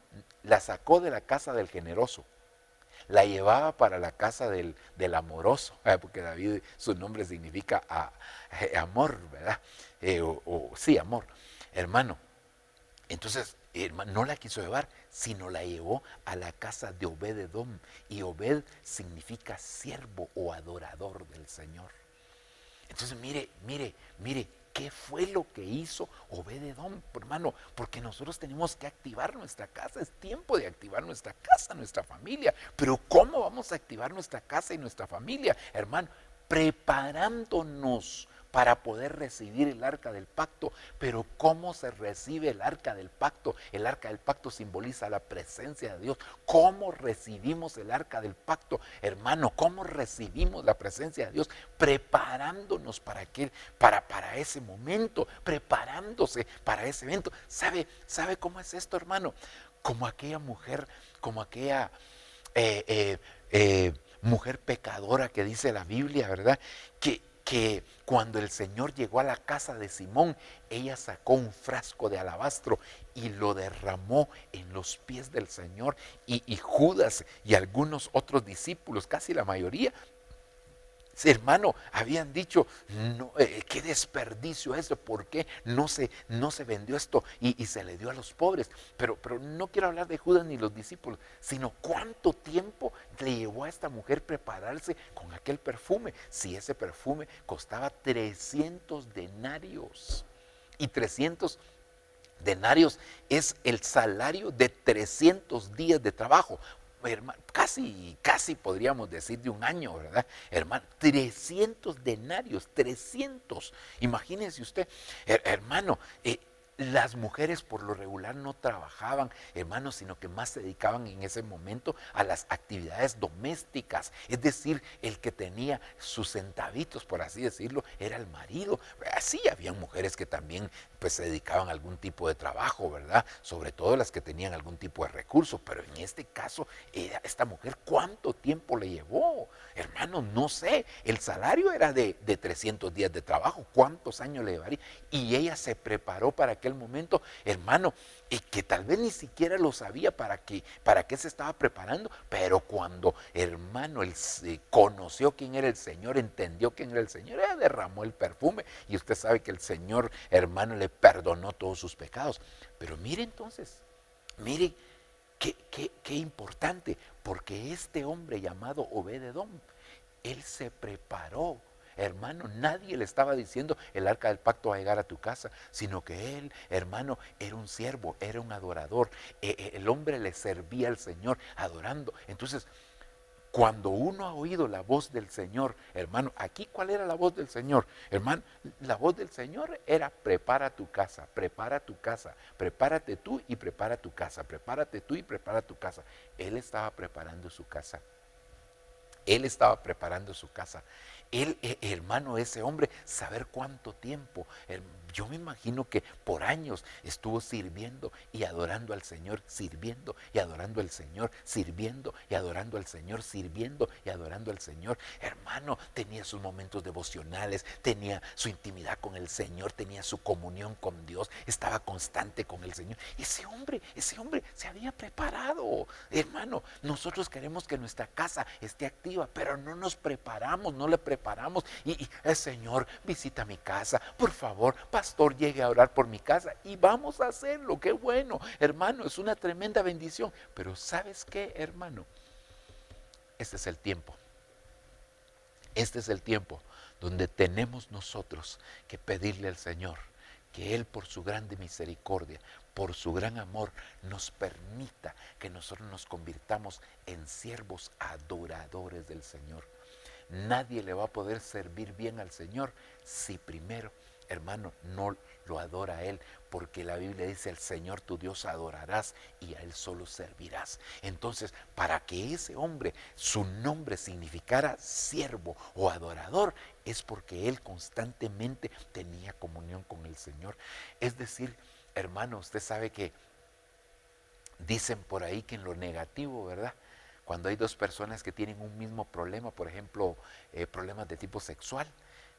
la sacó de la casa del generoso, la llevaba para la casa del amoroso, porque David, su nombre significa amor, ¿verdad? Sí, amor, hermano. Entonces, hermano, no la quiso llevar, sino la llevó a la casa de Obed-Edom. Y Obed significa siervo o adorador del Señor. Entonces, mire, ¿Qué fue lo que hizo Obed-Edom, hermano? Porque nosotros tenemos que activar nuestra casa. Es tiempo de activar nuestra casa, nuestra familia. Pero ¿cómo vamos a activar nuestra casa y nuestra familia, hermano? Preparándonos para poder recibir el arca del pacto. Pero ¿cómo se recibe el arca del pacto? El arca del pacto simboliza la presencia de Dios. ¿Cómo recibimos el arca del pacto, hermano? ¿Cómo recibimos la presencia de Dios? Preparándonos para ese momento, preparándose para ese evento. ¿Sabe cómo es esto, hermano? Como aquella mujer, como aquella mujer pecadora que dice la Biblia, ¿verdad? Que cuando el Señor llegó a la casa de Simón, ella sacó un frasco de alabastro y lo derramó en los pies del Señor, y Judas y algunos otros discípulos, casi la mayoría, hermano, habían dicho, no, qué desperdicio eso, ¿por qué no se vendió esto y se le dio a los pobres? Pero no quiero hablar de Judas ni los discípulos, sino cuánto tiempo le llevó a esta mujer prepararse con aquel perfume. Si ese perfume costaba 300 denarios, y 300 denarios es el salario de 300 días de trabajo. Hermano, casi podríamos decir de un año, ¿verdad? Hermano, 300 denarios, 300. Imagínense usted, hermano, las mujeres por lo regular no trabajaban, hermanos, sino que más se dedicaban en ese momento a las actividades domésticas. Es decir, el que tenía sus centavitos, por así decirlo, era el marido. Así habían mujeres que también pues se dedicaban a algún tipo de trabajo, ¿verdad? Sobre todo las que tenían algún tipo de recurso. Pero en este caso, esta mujer, ¿cuánto tiempo le llevó? Hermano, no sé, el salario era de 300 días de trabajo. ¿Cuántos años le llevaría? Y ella se preparó para aquel momento, hermano, y que tal vez ni siquiera lo sabía para qué se estaba preparando. Pero cuando, hermano, él conoció quién era el Señor, entendió quién era el Señor, derramó el perfume, y usted sabe que el Señor, hermano, le perdonó todos sus pecados. Pero mire entonces, mire qué importante, porque este hombre llamado Obed-Edom, él se preparó. Hermano, nadie le estaba diciendo el arca del pacto va a llegar a tu casa, sino que él, hermano, era un siervo, era un adorador. El hombre le servía al Señor adorando. Entonces, cuando uno ha oído la voz del Señor, hermano, aquí ¿cuál era la voz del Señor? Hermano, la voz del Señor era: prepara tu casa, prepárate tú y prepara tu casa, prepárate tú y prepara tu casa. Él estaba preparando su casa. Él estaba preparando su casa. Él, hermano, ese hombre, saber cuánto tiempo, yo me imagino que por años estuvo sirviendo y adorando al Señor, sirviendo y adorando al Señor, sirviendo y adorando al Señor, sirviendo y adorando al Señor. Hermano, tenía sus momentos devocionales, tenía su intimidad con el Señor, tenía su comunión con Dios, estaba constante con el Señor. Ese hombre se había preparado. Hermano, nosotros queremos que nuestra casa esté activa, pero no nos preparamos, no le preparamos. Y el Señor, visita mi casa, por favor, pastor, llegue a orar por mi casa, y vamos a hacerlo. Qué bueno, hermano, es una tremenda bendición. Pero ¿sabes qué, hermano? Este es el tiempo. Este es el tiempo donde tenemos nosotros que pedirle al Señor que Él, por su grande misericordia, por su gran amor, nos permita que nosotros nos convirtamos en siervos adoradores del Señor. Nadie le va a poder servir bien al Señor si primero, hermano, no lo adora a Él, porque la Biblia dice: el Señor tu Dios adorarás y a Él solo servirás. Entonces, para que ese hombre, su nombre significara siervo o adorador, es porque él constantemente tenía comunión con el Señor. Es decir, hermano, usted sabe que dicen por ahí que en lo negativo, ¿verdad?, cuando hay dos personas que tienen un mismo problema, por ejemplo, problemas de tipo sexual,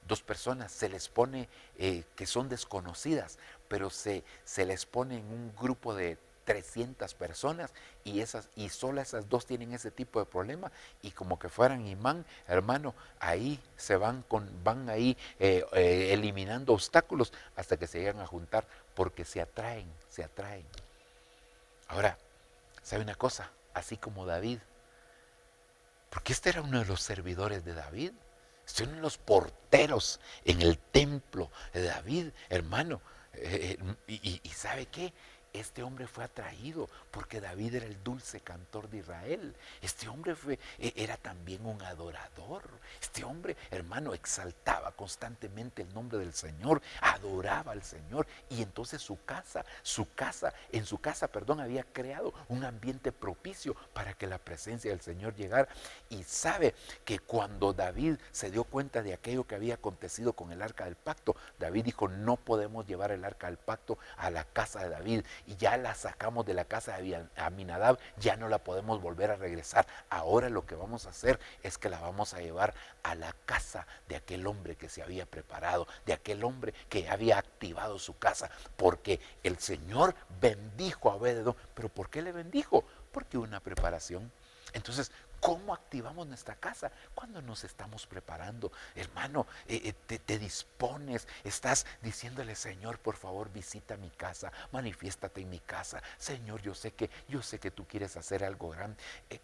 dos personas se les pone que son desconocidas, pero se les pone en un grupo de 300 personas, y solo esas dos tienen ese tipo de problema, y como que fueran imán, hermano, ahí se van ahí eliminando obstáculos hasta que se llegan a juntar, porque se atraen. Ahora, ¿sabe una cosa? Así como David, porque este era uno de los servidores de David. son los porteros en el templo de David, hermano. Y ¿sabe qué? Este hombre fue atraído porque David era el dulce cantor de Israel. Este hombre era también un adorador. Este hombre, hermano, exaltaba constantemente el nombre del Señor, adoraba al Señor. Y entonces en su casa, había creado un ambiente propicio para que la presencia del Señor llegara. Y sabe que cuando David se dio cuenta de aquello que había acontecido con el arca del pacto, David dijo: no podemos llevar el arca del pacto a la casa de David. Y ya la sacamos de la casa de Aminadab, ya no la podemos volver a regresar. Ahora lo que vamos a hacer es que la vamos a llevar a la casa de aquel hombre que se había preparado, de aquel hombre que había activado su casa, porque el Señor bendijo a Obed-edom. ¿Pero por qué le bendijo? Porque hubo una preparación. Entonces, ¿cómo activamos nuestra casa? Cuando nos estamos preparando, hermano, te dispones, estás diciéndole: Señor, por favor, visita mi casa, manifiéstate en mi casa. Señor, yo sé que tú quieres hacer algo grande.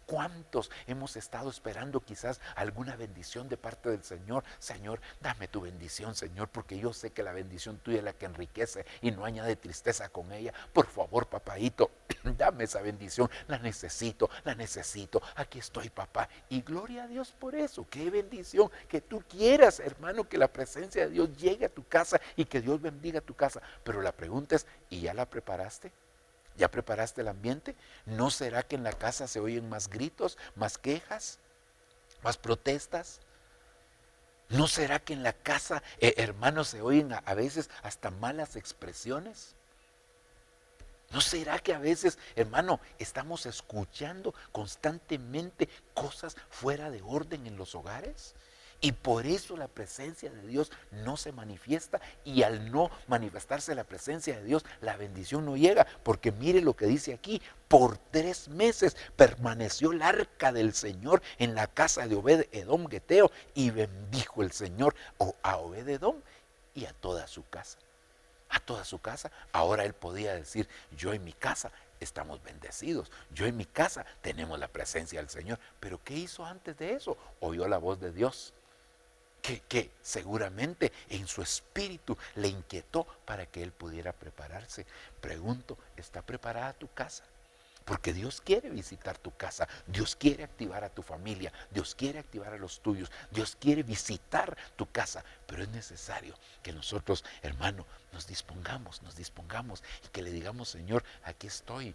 ¿Cuántos hemos estado esperando quizás alguna bendición de parte del Señor? Señor, dame tu bendición, Señor, porque yo sé que la bendición tuya es la que enriquece y no añade tristeza con ella. Por favor, papadito, dame esa bendición, la necesito. Aquí estoy, papá. Y gloria a Dios por eso. Qué bendición que tú quieras, hermano, que la presencia de Dios llegue a tu casa y que Dios bendiga tu casa. Pero la pregunta es: ¿y ya la preparaste? ¿Ya preparaste el ambiente? ¿No será que en la casa se oyen más gritos, más quejas, más protestas? ¿No será que en la casa, hermanos, se oyen a veces hasta malas expresiones? ¿No será que a veces, hermano, estamos escuchando constantemente cosas fuera de orden en los hogares? Y por eso la presencia de Dios no se manifiesta, y al no manifestarse la presencia de Dios, la bendición no llega. Porque mire lo que dice aquí: por 3 meses permaneció el arca del Señor en la casa de Obed-edom geteo, y bendijo el Señor a Obed-edom y a toda su casa. A toda su casa. Ahora él podía decir: yo en mi casa estamos bendecidos, yo en mi casa tenemos la presencia del Señor. Pero ¿qué hizo antes de eso? Oyó la voz de Dios, que seguramente en su espíritu le inquietó para que él pudiera prepararse. Pregunto: ¿está preparada tu casa? Porque Dios quiere visitar tu casa, Dios quiere activar a tu familia, Dios quiere activar a los tuyos, Dios quiere visitar tu casa. Pero es necesario que nosotros, hermano, nos dispongamos y que le digamos: Señor, aquí estoy,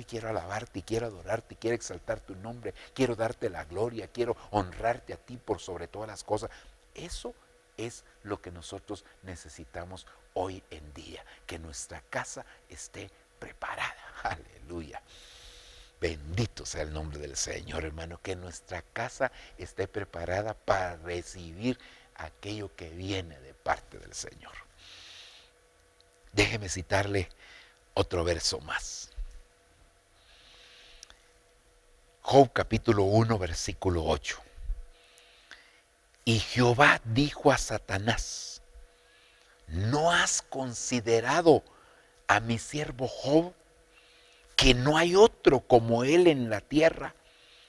quiero alabarte, quiero adorarte, quiero exaltar tu nombre, quiero darte la gloria, quiero honrarte a ti por sobre todas las cosas. Eso es lo que nosotros necesitamos hoy en día, que nuestra casa esté preparada. Aleluya. Bendito sea el nombre del Señor, hermano, que nuestra casa esté preparada para recibir aquello que viene de parte del Señor. Déjeme citarle otro verso más. Job capítulo 1, versículo 8. Y Jehová dijo a Satanás: ¿no has considerado a mi siervo Job, que no hay otro como él en la tierra,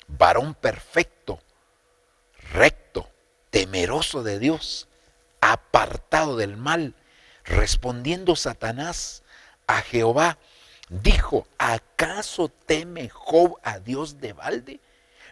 varón perfecto, recto, temeroso de Dios, apartado del mal? Respondiendo Satanás a Jehová, dijo: ¿acaso teme Job a Dios de balde?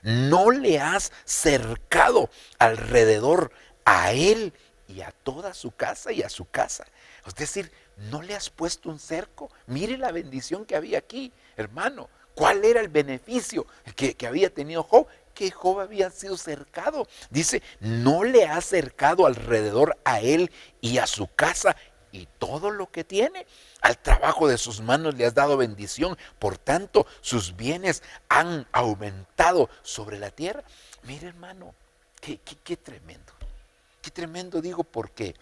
¿No le has cercado alrededor a él y a toda su casa y a su casa? Es decir, ¿no le has puesto un cerco? Mire la bendición que había aquí, hermano. ¿Cuál era el beneficio que había tenido Job? Que Job había sido cercado. Dice: no le has cercado alrededor a él y a su casa y todo lo que tiene. Al trabajo de sus manos le has dado bendición. Por tanto, sus bienes han aumentado sobre la tierra. Mire, hermano, qué tremendo. Qué tremendo, digo, porque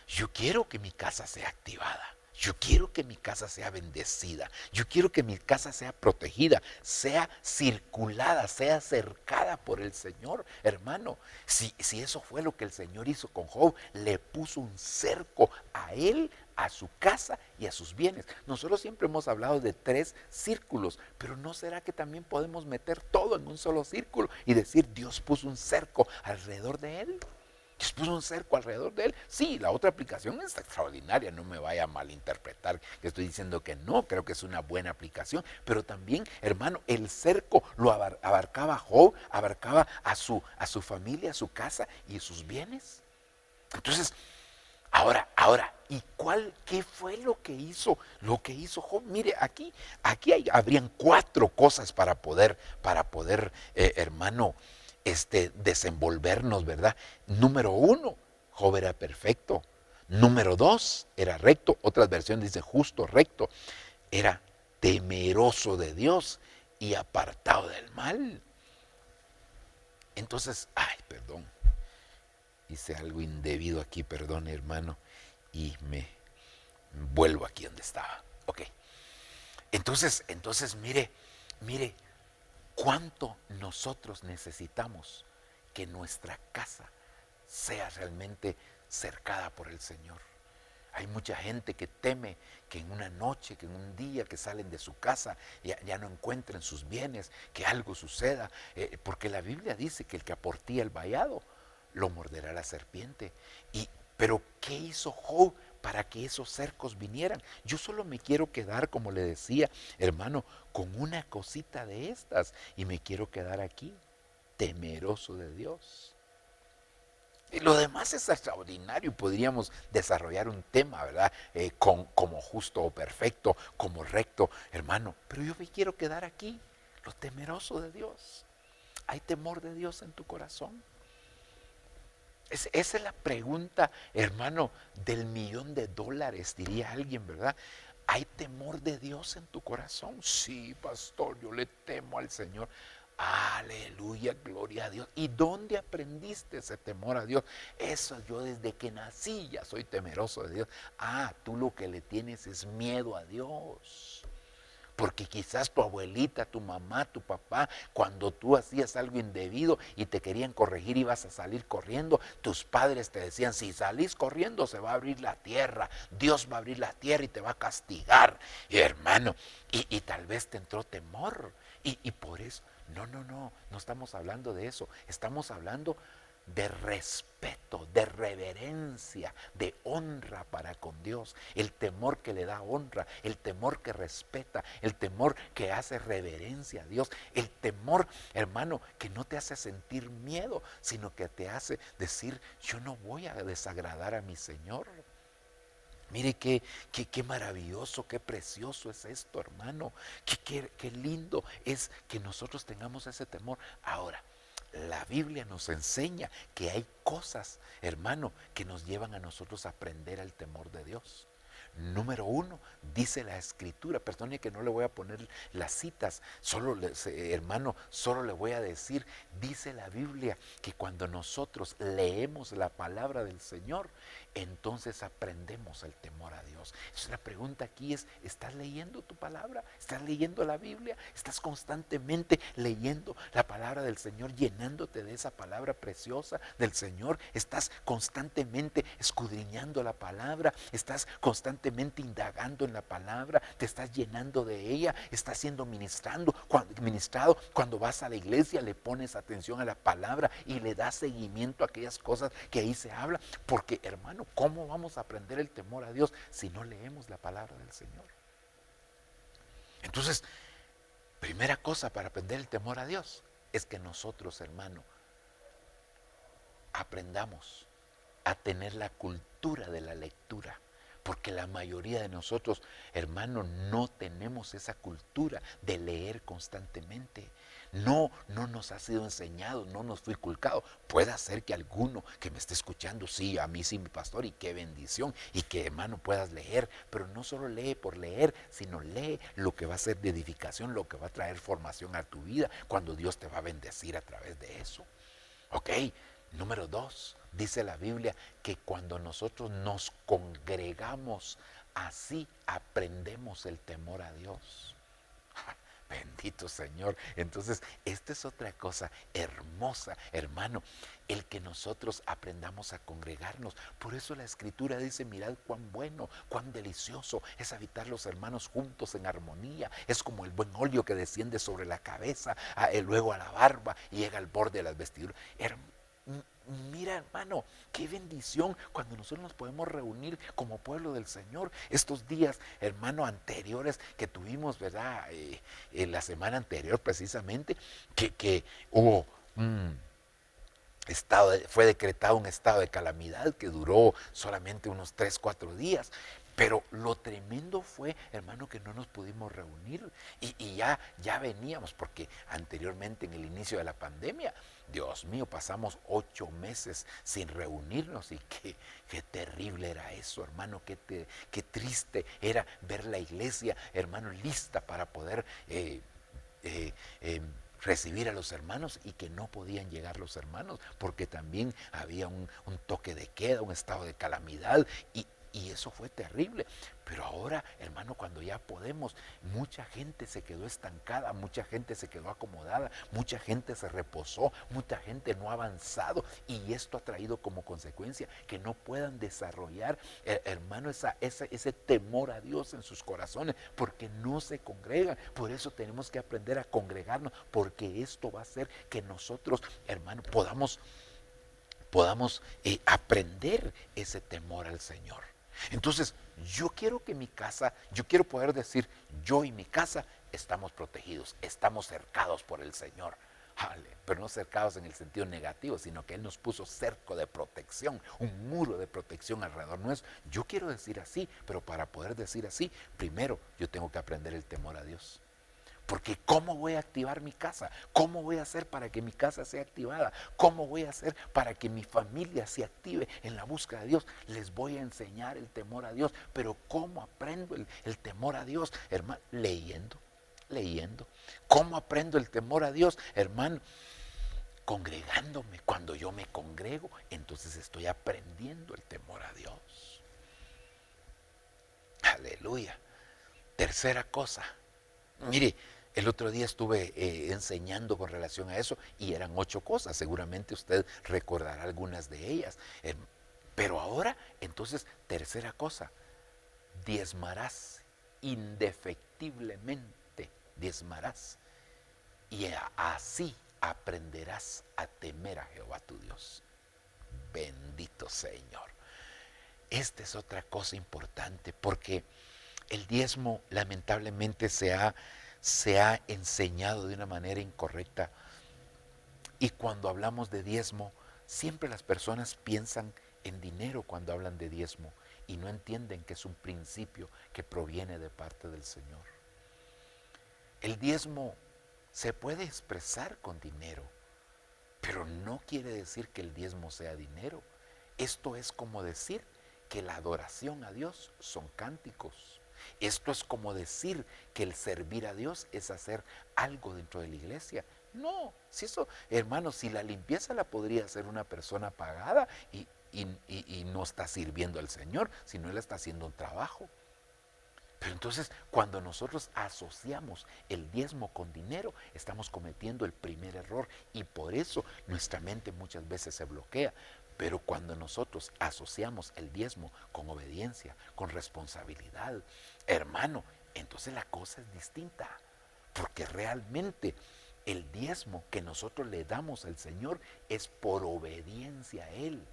yo quiero que mi casa sea activada. Yo quiero que mi casa sea bendecida. Yo quiero que mi casa sea protegida, sea circulada, sea cercada por el Señor. Hermano, si eso fue lo que el Señor hizo con Job, le puso un cerco a él, a su casa y a sus bienes. Nosotros siempre hemos hablado de 3 círculos, pero ¿no será que también podemos meter todo en un solo círculo y decir Dios puso un cerco alrededor de él? Dios puso un cerco alrededor de él. Sí, la otra aplicación es extraordinaria, no me vaya a malinterpretar que estoy diciendo que no, creo que es una buena aplicación, pero también, hermano, el cerco lo abarcaba a Job, abarcaba a su familia, a su casa y sus bienes. Entonces, ahora, ¿qué fue lo que hizo Job? Mire, aquí habrían 4 cosas para poder, hermano, desenvolvernos, ¿verdad? Número 1, Job era perfecto. Número 2, era recto. Otras versiones dicen justo, recto. Era temeroso de Dios y apartado del mal. Entonces, perdón, hice algo indebido aquí, perdón, hermano, y me vuelvo aquí donde estaba. Ok. Entonces, mire, cuánto nosotros necesitamos que nuestra casa sea realmente cercada por el Señor. Hay mucha gente que teme que en una noche, que en un día que salen de su casa ya no encuentren sus bienes, que algo suceda, porque la Biblia dice que el que aportía el vallado lo morderá la serpiente. Pero ¿qué hizo Job para que esos cercos vinieran? Yo solo me quiero quedar, como le decía, hermano, con una cosita de estas, y me quiero quedar aquí, temeroso de Dios. Y lo demás es extraordinario y podríamos desarrollar un tema, ¿verdad? Como justo o perfecto, como recto, hermano. Pero yo me quiero quedar aquí, lo temeroso de Dios. ¿Hay temor de Dios en tu corazón? Esa es la pregunta, hermano, del $1,000,000, diría alguien, ¿verdad? ¿Hay temor de Dios en tu corazón? Sí, pastor, yo le temo al Señor. Aleluya, gloria a Dios. ¿Y dónde aprendiste ese temor a Dios? Eso, yo desde que nací ya soy temeroso de Dios. Tú lo que le tienes es miedo a Dios. Porque quizás tu abuelita, tu mamá, tu papá, cuando tú hacías algo indebido y te querían corregir, ibas a salir corriendo, tus padres te decían, si salís corriendo se va a abrir la tierra, Dios va a abrir la tierra y te va a castigar. Y hermano, y tal vez te entró temor. Y por eso, no estamos hablando de eso, estamos hablando de respeto, de reverencia, de honra para con Dios, el temor que le da honra, el temor que respeta, el temor que hace reverencia a Dios, el temor, hermano, que no te hace sentir miedo, sino que te hace decir, yo no voy a desagradar a mi Señor. Mire qué maravilloso, qué precioso es esto, hermano, qué lindo es que nosotros tengamos ese temor. Ahora, la Biblia nos enseña que hay cosas, hermano, que nos llevan a nosotros a aprender el temor de Dios. Número 1, dice la Escritura, perdone que no le voy a poner las citas, hermano, solo le voy a decir, dice la Biblia que cuando nosotros leemos la palabra del Señor, entonces aprendemos el temor a Dios. Entonces la pregunta aquí es, ¿estás leyendo tu palabra? ¿Estás leyendo la Biblia? ¿Estás constantemente leyendo la palabra del Señor, llenándote de esa palabra preciosa del Señor? ¿Estás constantemente escudriñando la palabra? ¿Estás constantemente indagando en la palabra? ¿Te estás llenando de ella? ¿Estás siendo ministrado? Cuando vas a la iglesia le pones atención a la palabra y le das seguimiento a aquellas cosas que ahí se habla. Porque, hermano, ¿cómo vamos a aprender el temor a Dios si no leemos la palabra del Señor? Entonces, primera cosa para aprender el temor a Dios es que nosotros, hermano, aprendamos a tener la cultura de la lectura. Porque la mayoría de nosotros, hermano, no tenemos esa cultura de leer constantemente. No nos ha sido enseñado, no nos fue inculcado. Puede ser que alguno que me esté escuchando, sí, a mí sí, mi pastor, y qué bendición, y que, hermano, puedas leer, pero no solo lee por leer, sino lee lo que va a ser de edificación, lo que va a traer formación a tu vida, cuando Dios te va a bendecir a través de eso. Ok, número 2, dice la Biblia que cuando nosotros nos congregamos, así aprendemos el temor a Dios. Bendito Señor. Entonces, esta es otra cosa hermosa, hermano, el que nosotros aprendamos a congregarnos. Por eso la Escritura dice, mirad cuán bueno, cuán delicioso es habitar los hermanos juntos en armonía. Es como el buen óleo que desciende sobre la cabeza, luego a la barba y llega al borde de las vestiduras. Mira, hermano, qué bendición cuando nosotros nos podemos reunir como pueblo del Señor. Estos días, hermano, anteriores que tuvimos, ¿verdad? La semana anterior precisamente, que hubo fue decretado un estado de calamidad que duró solamente unos 3, 4 días. Pero lo tremendo fue, hermano, que no nos pudimos reunir y ya veníamos, porque anteriormente en el inicio de la pandemia, Dios mío, pasamos 8 meses sin reunirnos y qué terrible era eso, hermano, qué triste era ver la iglesia, hermano, lista para poder recibir a los hermanos y que no podían llegar los hermanos porque también había un toque de queda, un estado de calamidad y eso fue terrible. Pero ahora, hermano, cuando ya podemos, mucha gente se quedó estancada, mucha gente se quedó acomodada, mucha gente se reposó, mucha gente no ha avanzado y esto ha traído como consecuencia que no puedan desarrollar, hermano, ese temor a Dios en sus corazones porque no se congregan. Por eso tenemos que aprender a congregarnos, porque esto va a hacer que nosotros, hermano, podamos aprender ese temor al Señor. Entonces, yo quiero poder decir, yo y mi casa estamos protegidos, estamos cercados por el Señor. Pero no cercados en el sentido negativo, sino que Él nos puso cerco de protección, un muro de protección alrededor nuestro. Yo quiero decir así, pero para poder decir así, primero yo tengo que aprender el temor a Dios. Porque ¿cómo voy a activar mi casa? ¿Cómo voy a hacer para que mi casa sea activada? ¿Cómo voy a hacer para que mi familia se active en la búsqueda de Dios? Les voy a enseñar el temor a Dios. Pero ¿cómo aprendo el temor a Dios? Hermano, leyendo. ¿Cómo aprendo el temor a Dios? Hermano, congregándome. Cuando yo me congrego, entonces estoy aprendiendo el temor a Dios. Aleluya. Tercera cosa. Mire, el otro día estuve enseñando con relación a eso y eran 8 cosas, seguramente usted recordará algunas de ellas. Pero ahora, entonces, tercera cosa, diezmarás indefectiblemente, diezmarás y así aprenderás a temer a Jehová tu Dios. Bendito Señor. Esta es otra cosa importante porque el diezmo lamentablemente se ha enseñado de una manera incorrecta y cuando hablamos de diezmo, siempre las personas piensan en dinero cuando hablan de diezmo y no entienden que es un principio que proviene de parte del Señor. El diezmo se puede expresar con dinero, pero no quiere decir que el diezmo sea dinero. Esto es como decir que la adoración a Dios son cánticos. Esto es como decir que el servir a Dios es hacer algo dentro de la iglesia. No, si eso, hermano, si la limpieza la podría hacer una persona pagada y no está sirviendo al Señor, sino Él está haciendo un trabajo. Pero entonces, cuando nosotros asociamos el diezmo con dinero, estamos cometiendo el primer error y por eso nuestra mente muchas veces se bloquea. Pero cuando nosotros asociamos el diezmo con obediencia, con responsabilidad, hermano, entonces la cosa es distinta. Porque realmente el diezmo que nosotros le damos al Señor es por obediencia a Él.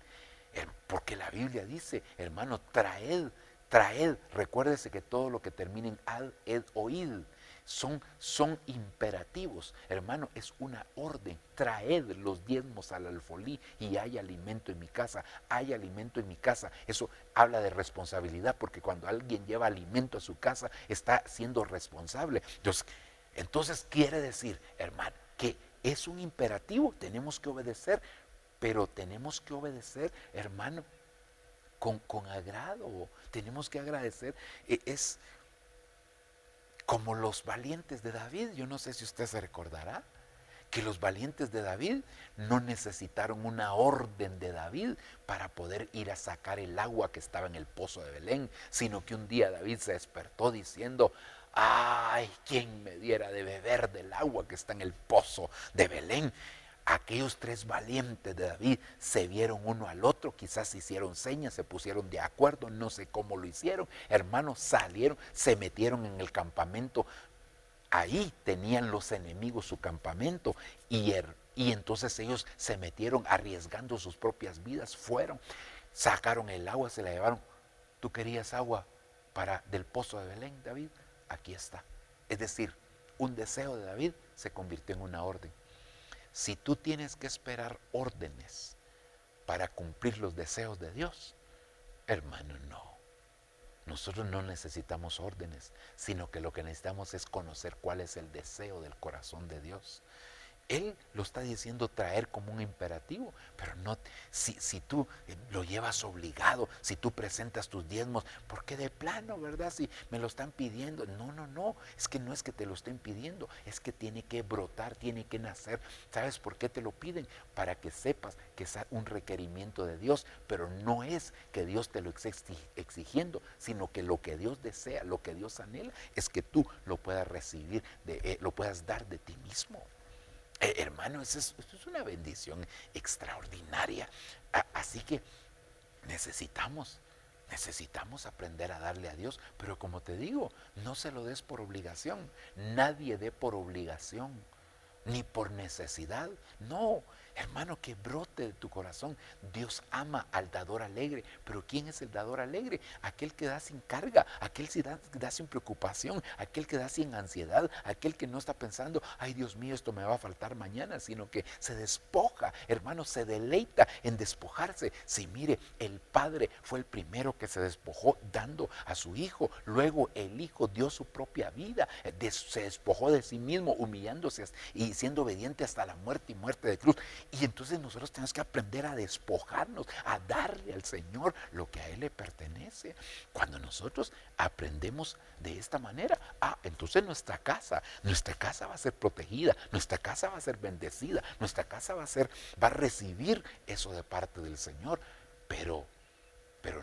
Porque la Biblia dice, hermano, traed, recuérdese que todo lo que termine en ad, ed, oíd, son imperativos, hermano, es una orden. Traed los diezmos al alfolí y hay alimento en mi casa, hay alimento en mi casa. Eso habla de responsabilidad, porque cuando alguien lleva alimento a su casa, está siendo responsable. Entonces quiere decir, hermano, que es un imperativo, tenemos que obedecer, pero tenemos que obedecer, hermano, con agrado, tenemos que agradecer. Es como los valientes de David. Yo no sé si usted se recordará que los valientes de David no necesitaron una orden de David para poder ir a sacar el agua que estaba en el pozo de Belén, sino que un día David se despertó diciendo, ay, ¿quién me diera de beber del agua que está en el pozo de Belén? Aquellos 3 valientes de David se vieron uno al otro, quizás se hicieron señas, se pusieron de acuerdo, no sé cómo lo hicieron. Hermanos, salieron, se metieron en el campamento. Ahí tenían los enemigos su campamento y entonces ellos se metieron arriesgando sus propias vidas, fueron, sacaron el agua, se la llevaron. ¿Tú querías agua del pozo de Belén, David? Aquí está. Es decir, un deseo de David se convirtió en una orden. Si tú tienes que esperar órdenes para cumplir los deseos de Dios, hermano, no. Nosotros no necesitamos órdenes, sino que lo que necesitamos es conocer cuál es el deseo del corazón de Dios. Él lo está diciendo traer como un imperativo, pero no, si tú lo llevas obligado, si tú presentas tus diezmos, porque de plano, ¿verdad? Si me lo están pidiendo, no, es que no es que te lo estén pidiendo, es que tiene que brotar, tiene que nacer. ¿Sabes por qué te lo piden? Para que sepas que es un requerimiento de Dios, pero no es que Dios te lo esté exigiendo, sino que lo que Dios desea, lo que Dios anhela, es que tú lo puedas recibir, lo puedas dar de ti mismo. Hermano, esto es una bendición extraordinaria. Así que necesitamos aprender a darle a Dios, pero como te digo, no se lo des por obligación. Nadie dé por obligación, ni por necesidad. No, hermano, que brote de tu corazón. Dios ama al dador alegre, pero ¿quién es el dador alegre? Aquel que da sin carga, aquel que da sin preocupación, aquel que da sin ansiedad, aquel que no está pensando, ay Dios mío, esto me va a faltar mañana, sino que se despoja, hermano, se deleita en despojarse. Sí, mire, el Padre fue el primero que se despojó dando a su Hijo, luego el Hijo dio su propia vida, se despojó de sí mismo, humillándose y siendo obediente hasta la muerte y muerte de cruz. Y entonces nosotros tenemos que aprender a despojarnos, a darle al Señor lo que a Él le pertenece. Cuando nosotros aprendemos de esta manera, entonces nuestra casa va a ser protegida, nuestra casa va a ser bendecida, nuestra casa va a recibir eso de parte del Señor. Pero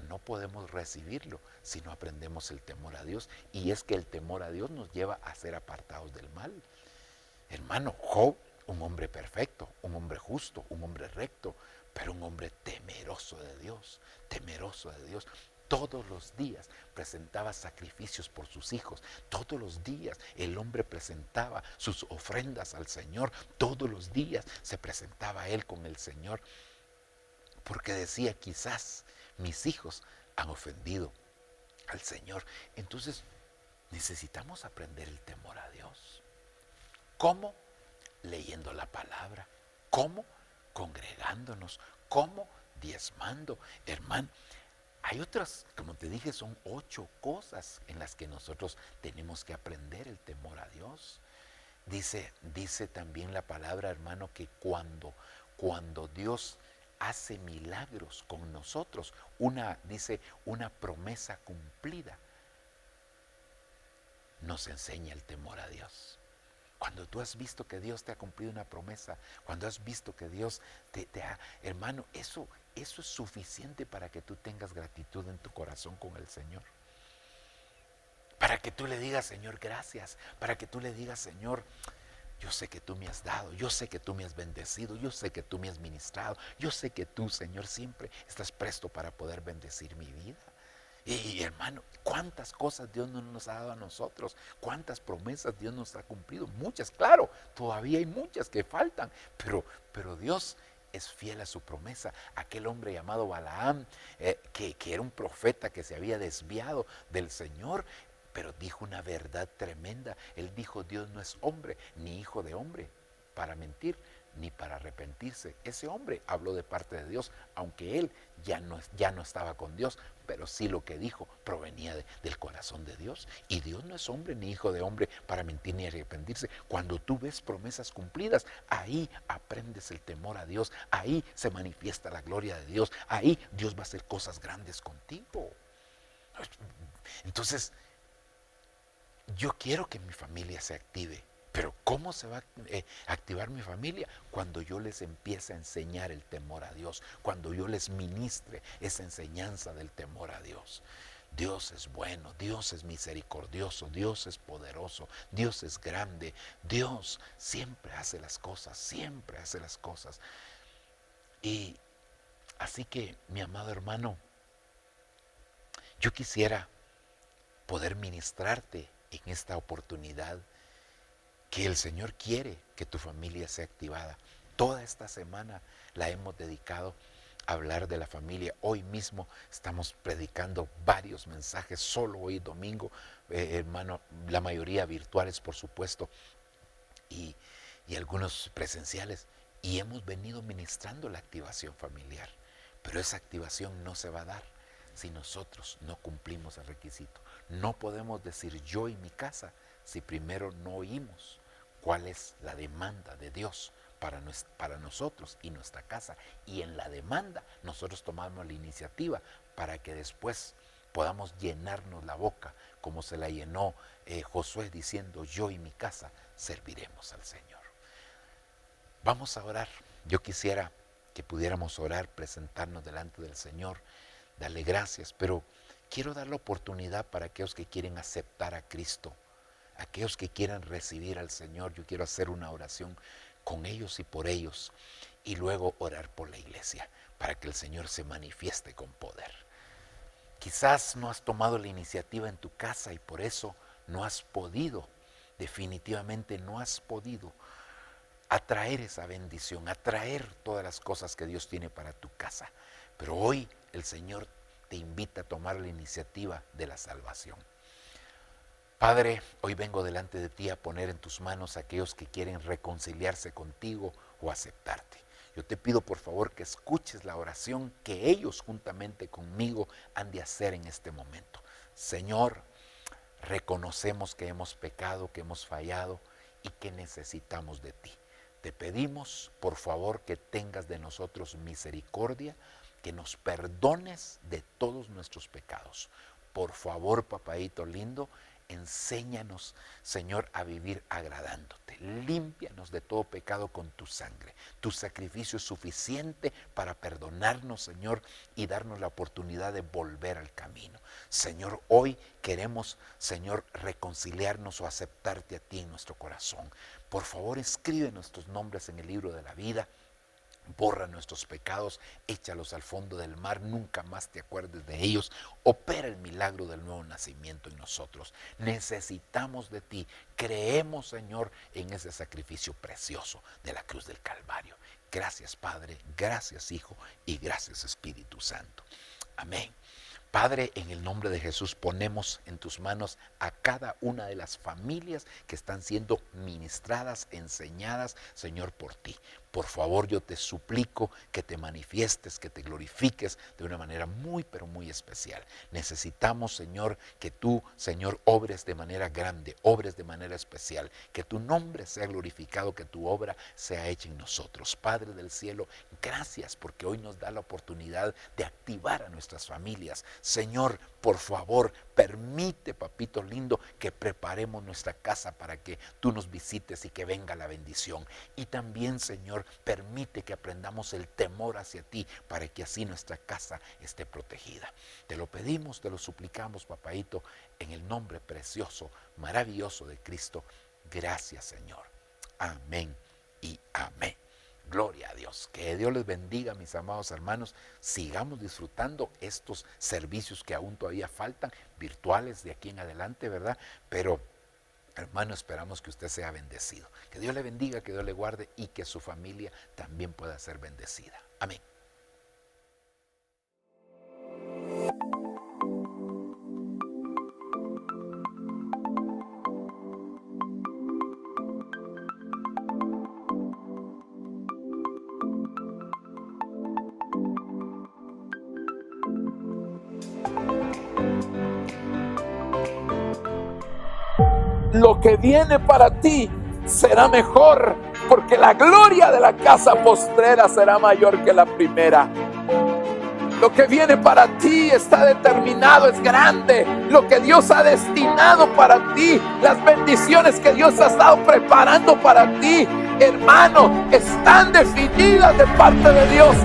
no podemos recibirlo si no aprendemos el temor a Dios. Y es que el temor a Dios nos lleva a ser apartados del mal. Hermano, Job, un hombre perfecto, un hombre justo, un hombre recto, pero un hombre temeroso de Dios, temeroso de Dios. Todos los días presentaba sacrificios por sus hijos. Todos los días el hombre presentaba sus ofrendas al Señor. Todos los días se presentaba él con el Señor. Porque decía, quizás mis hijos han ofendido al Señor. Entonces necesitamos aprender el temor a Dios. ¿Cómo? Leyendo la palabra. ¿Cómo? Congregándonos. ¿Cómo? Diezmando. Hermano, hay otras, como te dije, son 8 cosas en las que nosotros tenemos que aprender el temor a Dios. Dice también la palabra, hermano, que cuando Dios hace milagros con nosotros, una promesa cumplida, nos enseña el temor a Dios. Cuando tú has visto que Dios te ha cumplido una promesa, cuando has visto que Dios te ha, hermano, eso es suficiente para que tú tengas gratitud en tu corazón con el Señor. Para que tú le digas, Señor, gracias. Para que tú le digas, Señor, yo sé que tú me has dado, yo sé que tú me has bendecido, yo sé que tú me has ministrado, yo sé que tú, Señor, siempre estás presto para poder bendecir mi vida. Y hermano, cuántas cosas Dios nos ha dado a nosotros, cuántas promesas Dios nos ha cumplido, muchas, claro, todavía hay muchas que faltan, pero Dios es fiel a su promesa. Aquel hombre llamado Balaam, que era un profeta que se había desviado del Señor, pero dijo una verdad tremenda. Él dijo, Dios no es hombre, ni hijo de hombre, para mentir, ni para arrepentirse. Ese hombre habló de parte de Dios, aunque él ya no estaba con Dios, pero sí lo que dijo provenía del corazón de Dios. Y Dios no es hombre ni hijo de hombre para mentir ni arrepentirse. Cuando tú ves promesas cumplidas, ahí aprendes el temor a Dios, ahí se manifiesta la gloria de Dios, ahí Dios va a hacer cosas grandes contigo. Entonces, yo quiero que mi familia se active. Pero ¿cómo se va a activar mi familia? Cuando yo les empiece a enseñar el temor a Dios, cuando yo les ministre esa enseñanza del temor a Dios. Dios es bueno, Dios es misericordioso, Dios es poderoso, Dios es grande, Dios siempre hace las cosas, siempre hace las cosas. Y así que, mi amado hermano, yo quisiera poder ministrarte en esta oportunidad que el Señor quiere que tu familia sea activada. Toda esta semana la hemos dedicado a hablar de la familia. Hoy mismo estamos predicando varios mensajes, solo hoy domingo, hermano, la mayoría virtuales por supuesto, y algunos presenciales. Y hemos venido ministrando la activación familiar. Pero esa activación no se va a dar si nosotros no cumplimos el requisito. No podemos decir yo y mi casa si primero no oímos cuál es la demanda de Dios para nosotros y nuestra casa. Y en la demanda nosotros tomamos la iniciativa para que después podamos llenarnos la boca como se la llenó Josué diciendo: yo y mi casa serviremos al Señor. Vamos a orar. Yo quisiera que pudiéramos orar, presentarnos delante del Señor, darle gracias, pero quiero dar la oportunidad para aquellos que quieren aceptar a Cristo, aquellos que quieran recibir al Señor. Yo quiero hacer una oración con ellos y por ellos, y luego orar por la iglesia, para que el Señor se manifieste con poder. Quizás no has tomado la iniciativa en tu casa y por eso no has podido, definitivamente no has podido atraer esa bendición, atraer todas las cosas que Dios tiene para tu casa. Pero hoy el Señor te invita a tomar la iniciativa de la salvación. Padre, hoy vengo delante de ti a poner en tus manos a aquellos que quieren reconciliarse contigo o aceptarte. Yo te pido por favor que escuches la oración que ellos juntamente conmigo han de hacer en este momento. Señor, reconocemos que hemos pecado, que hemos fallado y que necesitamos de ti. Te pedimos, por favor, que tengas de nosotros misericordia, que nos perdones de todos nuestros pecados. Por favor, papadito lindo, enséñanos, Señor, a vivir agradándote. Límpianos de todo pecado con tu sangre. Tu sacrificio es suficiente para perdonarnos, Señor, y darnos la oportunidad de volver al camino. Señor, hoy queremos, Señor, reconciliarnos o aceptarte a ti en nuestro corazón. Por favor, escribe nuestros nombres en el libro de la vida. Borra nuestros pecados, échalos al fondo del mar, nunca más te acuerdes de ellos. Opera el milagro del nuevo nacimiento en nosotros. Necesitamos de ti. Creemos, Señor, en ese sacrificio precioso de la cruz del Calvario. Gracias, Padre, gracias, Hijo, y gracias, Espíritu Santo. Amén. Padre, en el nombre de Jesús ponemos en tus manos a cada una de las familias que están siendo ministradas, enseñadas, Señor, por ti. Por favor, yo te suplico que te manifiestes, que te glorifiques de una manera muy, pero muy especial. Necesitamos, Señor, que tú, Señor, obres de manera grande, obres de manera especial, que tu nombre sea glorificado, que tu obra sea hecha en nosotros. Padre del cielo, gracias porque hoy nos da la oportunidad de activar a nuestras familias. Señor, por favor, permite, papito lindo, que preparemos nuestra casa para que tú nos visites y que venga la bendición. Y también, Señor, permite que aprendamos el temor hacia ti para que así nuestra casa esté protegida. Te lo pedimos, te lo suplicamos, papaito, en el nombre precioso, maravilloso de Cristo. Gracias, Señor. Amén y amén. Gloria a Dios. Que Dios les bendiga, mis amados hermanos. Sigamos disfrutando estos servicios que aún todavía faltan, virtuales de aquí en adelante, ¿verdad? Pero, hermano, esperamos que usted sea bendecido. Que Dios le bendiga, que Dios le guarde y que su familia también pueda ser bendecida. Amén. Lo que viene para ti será mejor, porque la gloria de la casa postrera será mayor que la primera. Lo que viene para ti está determinado, es grande. Lo que Dios ha destinado para ti, las bendiciones que Dios ha estado preparando para ti, hermano, están definidas de parte de Dios.